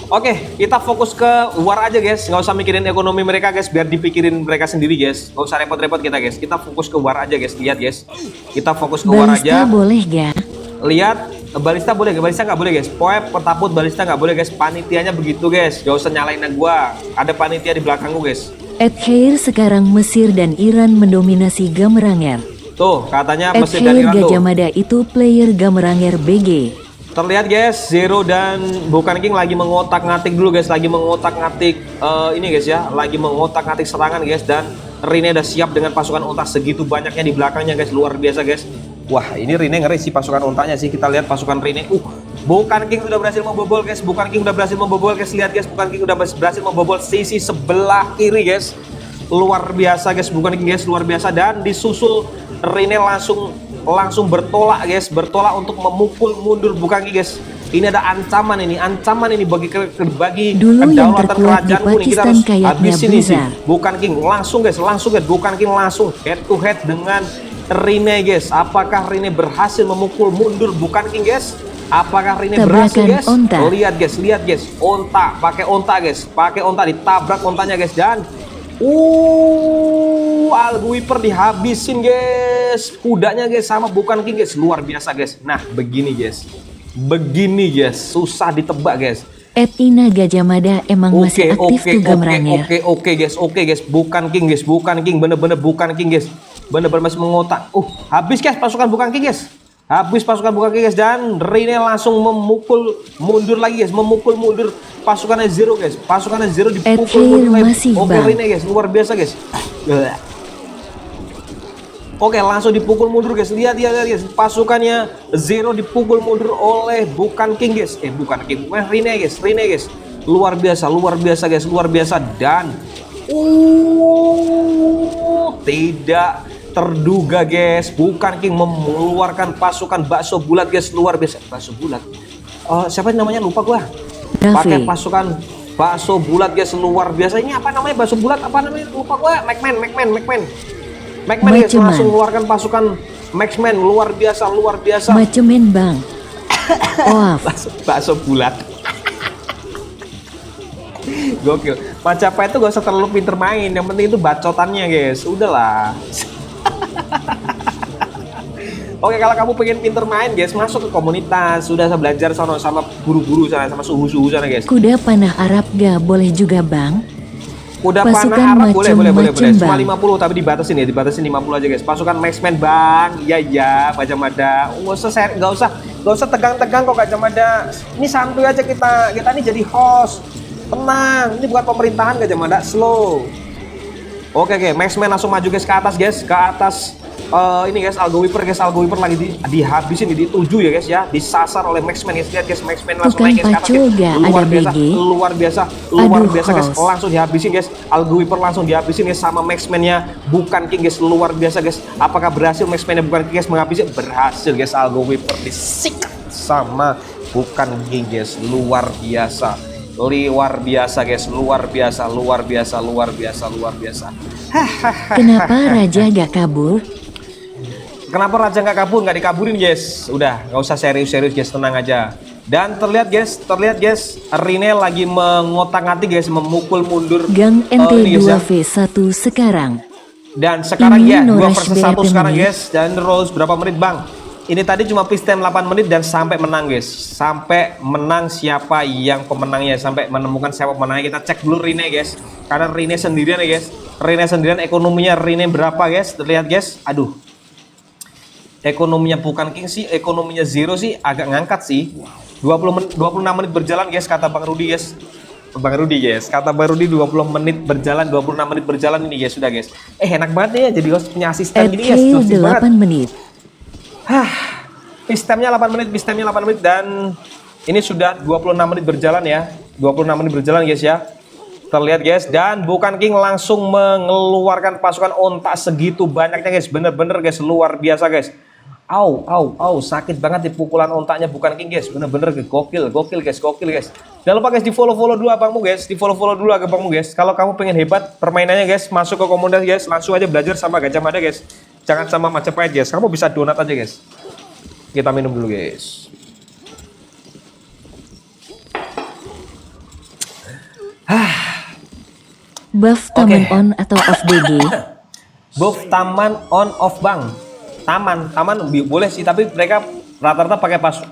Oke, kita fokus ke war aja guys. Nggak usah mikirin ekonomi mereka guys, biar dipikirin mereka sendiri guys. Nggak usah repot-repot kita guys. Kita fokus ke war aja guys. Lihat guys. Kita fokus ke war Balista aja. boleh gak? Lihat, balista boleh gak? Balista nggak boleh guys. Poep, petaput, balista nggak boleh guys. Panitianya begitu guys. Gak usah nyalain gua. Ada panitia di belakangku guys. Khair sekarang Mesir dan Iran mendominasi Gameranger. Tuh, katanya Mesir dan Khair Iran tuh. Gajah Mada itu player Gameranger BG. Terlihat guys, Zero dan Bukan King lagi mengotak-ngatik dulu guys, lagi mengotak-ngatik ini guys ya, lagi mengotak-ngatik serangan guys, dan Rine udah siap dengan pasukan unta segitu banyaknya di belakangnya guys, luar biasa guys. Wah, ini Rine ngeri sih pasukan untanya sih, kita lihat pasukan Rine. Bukan King udah berhasil membobol guys, Bukan King udah berhasil membobol guys, lihat guys, Bukan King udah berhasil membobol sisi sebelah kiri guys. Luar biasa guys, Bukan King guys, luar biasa, dan disusul Rine langsung bertolak guys, bertolak untuk memukul mundur Bukan King guys. Ini ada ancaman ini bagi Dulu yang kedaulatan terkuat di kerajaanku nih, kita Pakistan harus kayaknya habisin ini sih. Blizzard. Bukan King langsung guys, Bukan King langsung head to head dengan Rine guys. Apakah Rine berhasil memukul mundur Bukan King guys? Apakah Rine berhasil guys? Tabrakan onta. Lihat guys, onta, pakai onta ditabrak ontanya guys, dan Alguiper dihabisin guys, kudanya guys sama Bukan King guys, luar biasa guys. Nah begini guys, susah ditebak guys. Ina Gajah Mada emang masih aktif tuh Gameranger. Oke guys, Bukan King bener-bener Bukan King guys, bener-bener masih mengotak. Habis guys pasukan Bukan King guys, dan Rine langsung memukul mundur lagi guys, pasukannya Zero guys, dipukul mundur lagi. Oke Rine guys, luar biasa guys. Oke, langsung dipukul mundur guys. Lihat guys, pasukannya Zero dipukul mundur oleh Bukan King guys. Rine guys. Luar biasa guys, dan tidak terduga guys, Bukan King mengeluarkan pasukan bakso bulat guys, luar biasa. Bakso bulat. Siapa namanya lupa gua. Pakai pasukan bakso bulat guys, luar biasa. Ini apa namanya bakso bulat? Apa namanya? Lupa gua. Macman guys, langsung mengeluarkan pasukan Maxman, luar biasa. Macemen bang. Bakso bulat. Gokil. Macapai itu gak usah terlalu pinter main, yang penting itu bacotannya guys. Udahlah. Oke, kalau kamu pengen pinter main guys, masuk ke komunitas, sudah belajar sama guru-guru sana, sama suhu-suhu sana guys. Kuda panah Arab gak boleh juga bang? Kuda pasukan panah Arab boleh. Cuma bang. 50 tapi dibatasin 50 aja guys. Pasukan Maxman bang, iya Gajah Mada. Nggak usah tegang-tegang kok Gajah Mada. Ini santuy aja kita ini jadi host. Tenang, ini bukan pemerintahan Gajah Mada, slow. Oke, Maxman langsung maju guys, ke atas. Ini guys, Alguiper lagi dihabisin, dituju ya guys ya, disasar oleh Maxman guys. Lihat guys, Maxman langsung naik guys ke atas guys. Luar biasa guys, langsung dihabisin guys. Alguiper langsung dihabisin guys sama Maxman-nya Bukan King guys, luar biasa guys. Apakah berhasil Maxman-nya Bukan King guys menghabisi? Berhasil guys, Alguiper disikat sama Bukan King guys, luar biasa guys, luar biasa. Kenapa Raja gak kabur? Kenapa Raja nggak kabur? Nggak dikaburin guys. Udah, nggak usah serius guys, tenang aja. Dan terlihat guys, Rine lagi mengotak-ngatik guys, memukul mundur Gang ini guys, ya. NT2V1 sekarang. Dan sekarang Ini ya 2 Norash versus 1 BRP sekarang menit. guys. Dan Rose berapa menit bang? Ini tadi cuma peace time 8 menit dan sampai menang guys. Sampai menang siapa yang pemenangnya, sampai menemukan siapa pemenangnya. Kita cek dulu Rine guys. Karena Rine sendirian ya guys. Ekonominya Rine berapa guys? Terlihat guys. Aduh. Ekonominya Bukan King sih, ekonominya Zero sih agak ngangkat sih. 26 menit berjalan guys, kata Bang Rudi guys. Kata Bang Rudi 26 menit berjalan ini guys, sudah guys. Enak banget ya jadi host punya asisten gini guys. 8 menit. Sistemnya 8 menit dan ini sudah 26 menit berjalan ya. 26 menit berjalan guys ya. Terlihat guys, dan Bukan King langsung mengeluarkan pasukan onta segitu banyaknya guys. Bener-bener guys, luar biasa guys. Sakit banget di pukulan ontanya Bukan King guys. Bener-bener gokil guys. Jangan lupa guys di follow dulu abangmu guys. Kalau kamu pengen hebat permainannya guys, masuk ke komunitas guys. Langsung aja belajar sama Gajah Mada guys. Jangan sama Majapahit guys. Kamu bisa donat aja guys. Kita minum dulu guys. Buff taman on atau off DG? Buff taman on off bang. Taman boleh sih, tapi mereka rata-rata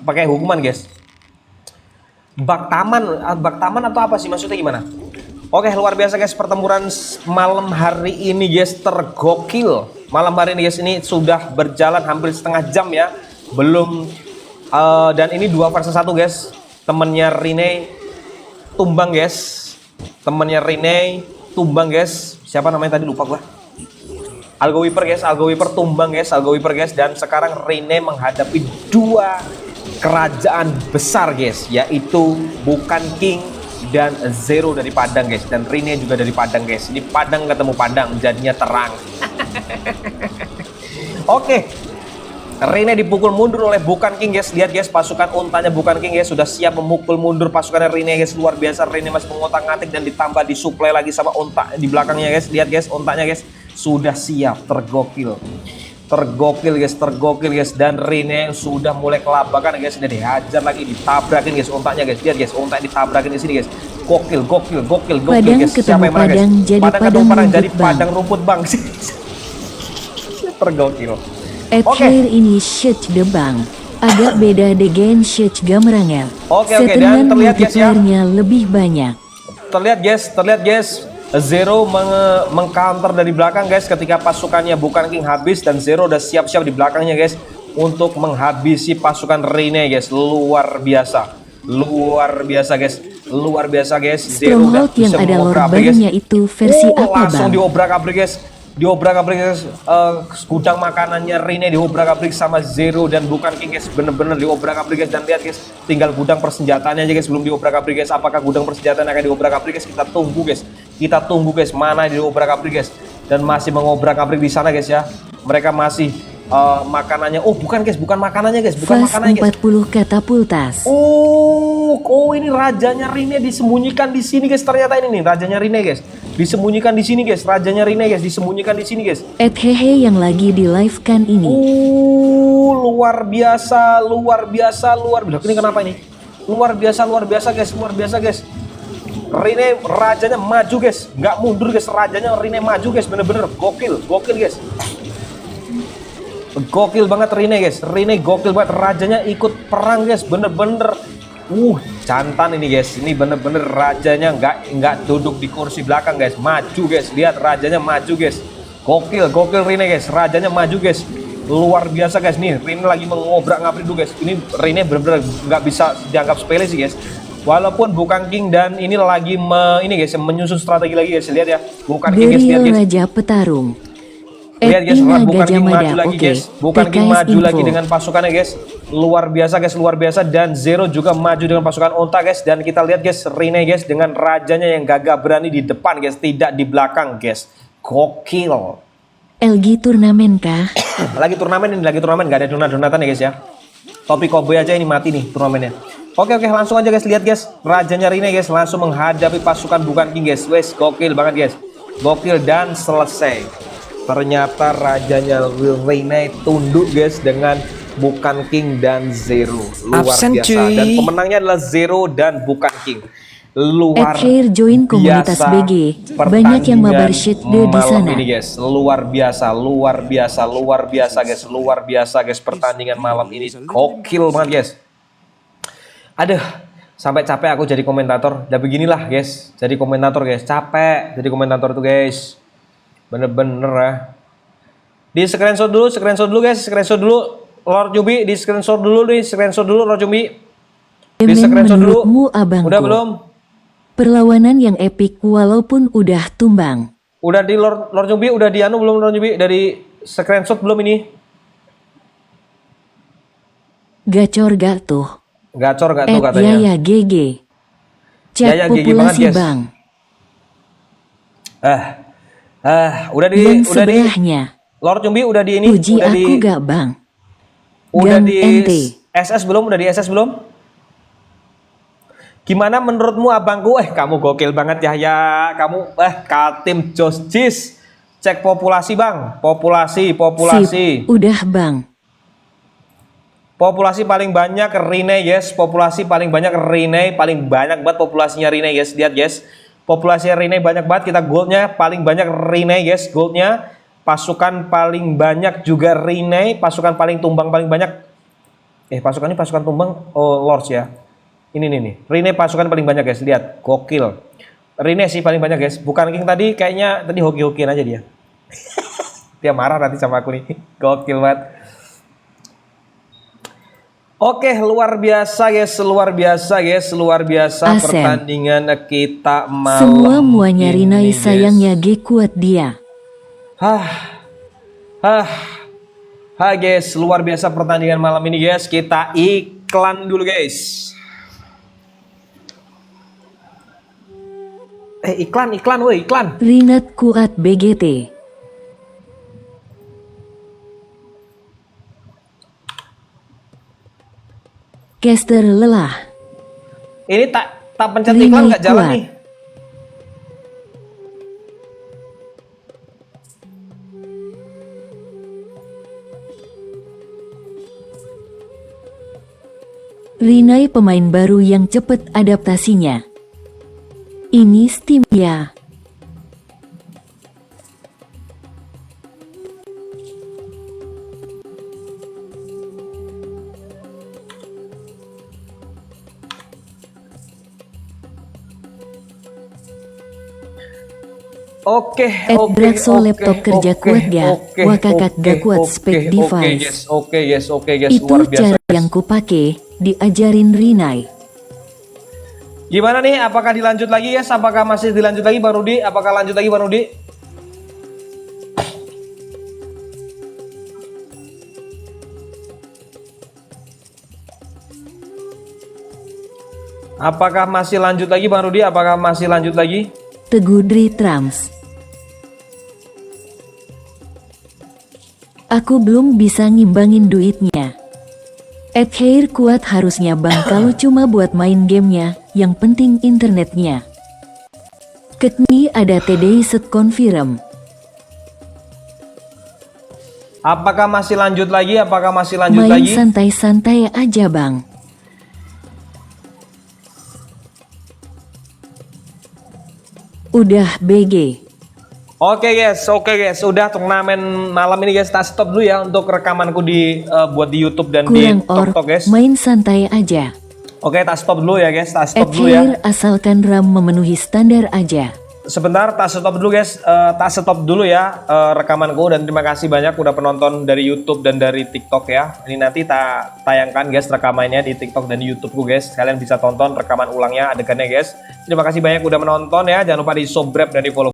pakai hukuman guys. Bak taman atau apa sih maksudnya gimana? Oke, luar biasa guys, pertempuran malam hari ini guys tergokil. Malam hari ini guys, ini sudah berjalan hampir setengah jam ya. Belum dan ini 2 versus 1 guys. Temennya Rene tumbang guys. Siapa namanya tadi lupa gua. Algo Wiper tumbang guys, dan sekarang Rene menghadapi 2 kerajaan besar guys, yaitu Bukan King dan Zero dari Padang guys, dan Rene juga dari Padang guys. Ini Padang ketemu Padang jadinya terang. Oke, Rene dipukul mundur oleh Bukan King guys. Lihat guys, pasukan untanya Bukan King guys sudah siap memukul mundur pasukan Rene guys. Luar biasa, Rene masih mengotak-ngatik dan ditambah disuplai lagi sama unta di belakangnya guys. Lihat guys, untanya guys sudah siap. Tergokil guys, dan Rene sudah mulai kelabakan guys, dan dihajar lagi, ditabrakin guys untanya guys. Lihat guys, unta ditabrakin di sini guys. Gokil Padang guys. ketemu Padang jadi Padang jadi rumput Padang rumput bang. Tergokil. Akhir ini Shech the Bang. Agak beda dengan Shech Gamerangel. Oke, dan Setelan terlihat guys ya. multiplayernya lebih banyak. Terlihat guys, Zero mengcounter dari belakang guys ketika pasukannya Bukan King habis, dan Zero udah siap-siap di belakangnya guys untuk menghabisi pasukan Rene guys. Luar biasa guys. Zero udah Stronghold yang bisa ada lore mengobrak-abrik, barunya itu versi apa langsung bang? diobrak-abrik guys. Gudang makanannya Rene diobrak-abrik sama Zero dan Bukan King guys, bener-bener diobrak-abrik guys. Dan lihat guys, tinggal gudang persenjataannya aja guys belum diobrak-abrik guys. Apakah gudang persenjataan akan diobrak-abrik guys? Kita tunggu guys mana yang diobrak-abrik guys. Dan masih mengobrak-abrik di sana guys ya. Mereka masih makanannya. Oh bukan makanannya guys, Fast 40 katapultas. Oh ini rajanya Rene disembunyikan di sini guys. Ternyata ini nih rajanya Rene guys. Disembunyikan di sini guys, disembunyikan di sini guys. Hehe yang lagi di live kan ini. Luar biasa. Ini kenapa ini? Luar biasa guys. Rene rajanya maju guys, nggak mundur guys, rajanya Rene maju guys, bener-bener gokil guys. Gokil banget Rene guys, gokil banget, rajanya ikut perang guys, bener-bener. Jantan ini guys, ini bener-bener rajanya nggak duduk di kursi belakang guys, maju guys. Lihat rajanya maju guys, gokil Rene guys, rajanya maju guys, luar biasa guys. Nih Rene lagi mengobrak-ngabrik dulu guys, ini Rene bener-bener nggak bisa dianggap sepele sih guys. Walaupun Bukan King dan ini lagi ini guys menyusun strategi lagi guys. Lihat ya, Bukan King guys, lihat guys. Raja Petarung. Lihat guys, Bukan King maju lagi Oke. guys. Bukan King PKS maju info. lagi dengan pasukannya guys. Luar biasa guys, luar biasa. Dan Zero juga maju dengan pasukan unta guys. Dan kita lihat guys, Rene guys dengan rajanya yang gagah berani di depan guys, tidak di belakang guys. Gokil. LG turnamen kah? Lagi turnamen, gak ada donat-donatan ya guys ya. Topik cowboy aja ini mati nih turnamennya. Oke, langsung aja guys, lihat guys, rajanya Rene guys langsung menghadapi pasukan Bukan King guys. Wes, gokil banget guys. Gokil dan selesai. Ternyata rajanya Rene tunduk guys dengan Bukan King dan Zero. Luar Absen, biasa. cuy. Dan pemenangnya adalah Zero dan Bukan King. Luar Akhir join komunitas biasa BG. Banyak yang mabar shit di malam sana. ini guys. Luar biasa guys, pertandingan malam ini gokil banget guys. Aduh, sampai capek aku jadi komentator. Ya beginilah guys, jadi komentator guys, capek jadi komentator tuh guys. Bener-bener ya. Di screenshot dulu guys, Lord Jubi, di screenshot dulu Lord Jubi. Di screenshot dulu. Menurutmu abangku, Udah belum? perlawanan yang epik walaupun udah tumbang. Udah di Lord Jubi, udah di anu belum Lord Jubi? Dari screenshot belum ini? Gacor gak tuh? Gacor gak tuh katanya? Yaya GG. Cek Yaya GG banget, populasi guys. bang. Udah di Dan sebelahnya. Lord Jumbi udah di ini, Puji udah aku gak bang. udah Gang di ente. SS belum? Udah di SS belum? Gimana menurutmu abangku? Kamu gokil banget ya. Kamu Katim Josjis. Cek populasi bang, populasi. Sip, udah bang. Populasi paling banyak Rene guys, populasi paling banyak Rene, paling banyak banget populasinya Rene guys. Lihat guys, Populasi Rene banyak banget, kita goldnya paling banyak Rene guys, goldnya. Pasukan paling banyak juga Rene, pasukan paling tumbang paling banyak. Pasukan ini pasukan tumbang, oh Lords ya. Ini nih, Rene pasukan paling banyak guys, lihat, gokil. Rene sih paling banyak guys, bukan King tadi, kayaknya tadi hoki-hokian aja dia. Dia marah nanti sama aku nih, gokil banget. Oke, luar biasa guys, luar biasa guys, luar biasa Asem. pertandingan kita malam Semua muanya ini, Rinai guys. sayangnya G kuat dia. Guys, luar biasa pertandingan malam ini guys. Kita iklan dulu guys. Iklan woi, iklan. Rinat kuat BGT. Caster lelah. Ini tak pencet iklan nggak jalan kuat. nih. Rinai pemain baru yang cepat adaptasinya. Ini Steam ya. Oke. Draxo laptop kerja kuat ya. Wah kakak gak kuat spek device. Oke guys, Itu luar biasa. cara yang kupake, diajarin Rinai. Gimana nih? Apakah dilanjut lagi guys? Apakah masih dilanjut lagi Bang Rudi? Apakah lanjut lagi Bang Rudi? Apakah masih lanjut lagi Bang Rudi? Apakah masih lanjut lagi? Teguh Dri Trams. Aku belum bisa ngimbangin duitnya. Hair kuat harusnya bang kalau cuma buat main gamenya, yang penting internetnya. Ketni ada TDI set confirm. Apakah masih lanjut lagi? Apakah masih lanjut Main lagi? santai-santai aja bang. Udah BG. Oke guys, udah turnamen malam ini guys, tak stop dulu ya untuk rekamanku buat di YouTube dan Kurang di TikTok guys. main santai aja. Oke, tak stop dulu ya guys, tak stop dulu ya. Hair asalkan RAM memenuhi standar aja. Sebentar, tak stop dulu guys, tak stop dulu ya rekamanku, dan terima kasih banyak udah penonton dari YouTube dan dari TikTok ya. Ini nanti tak tayangkan guys rekamannya di TikTok dan di YouTubeku guys. Kalian bisa tonton rekaman ulangnya adegannya guys. Terima kasih banyak udah menonton ya. Jangan lupa di subscribe dan di follow.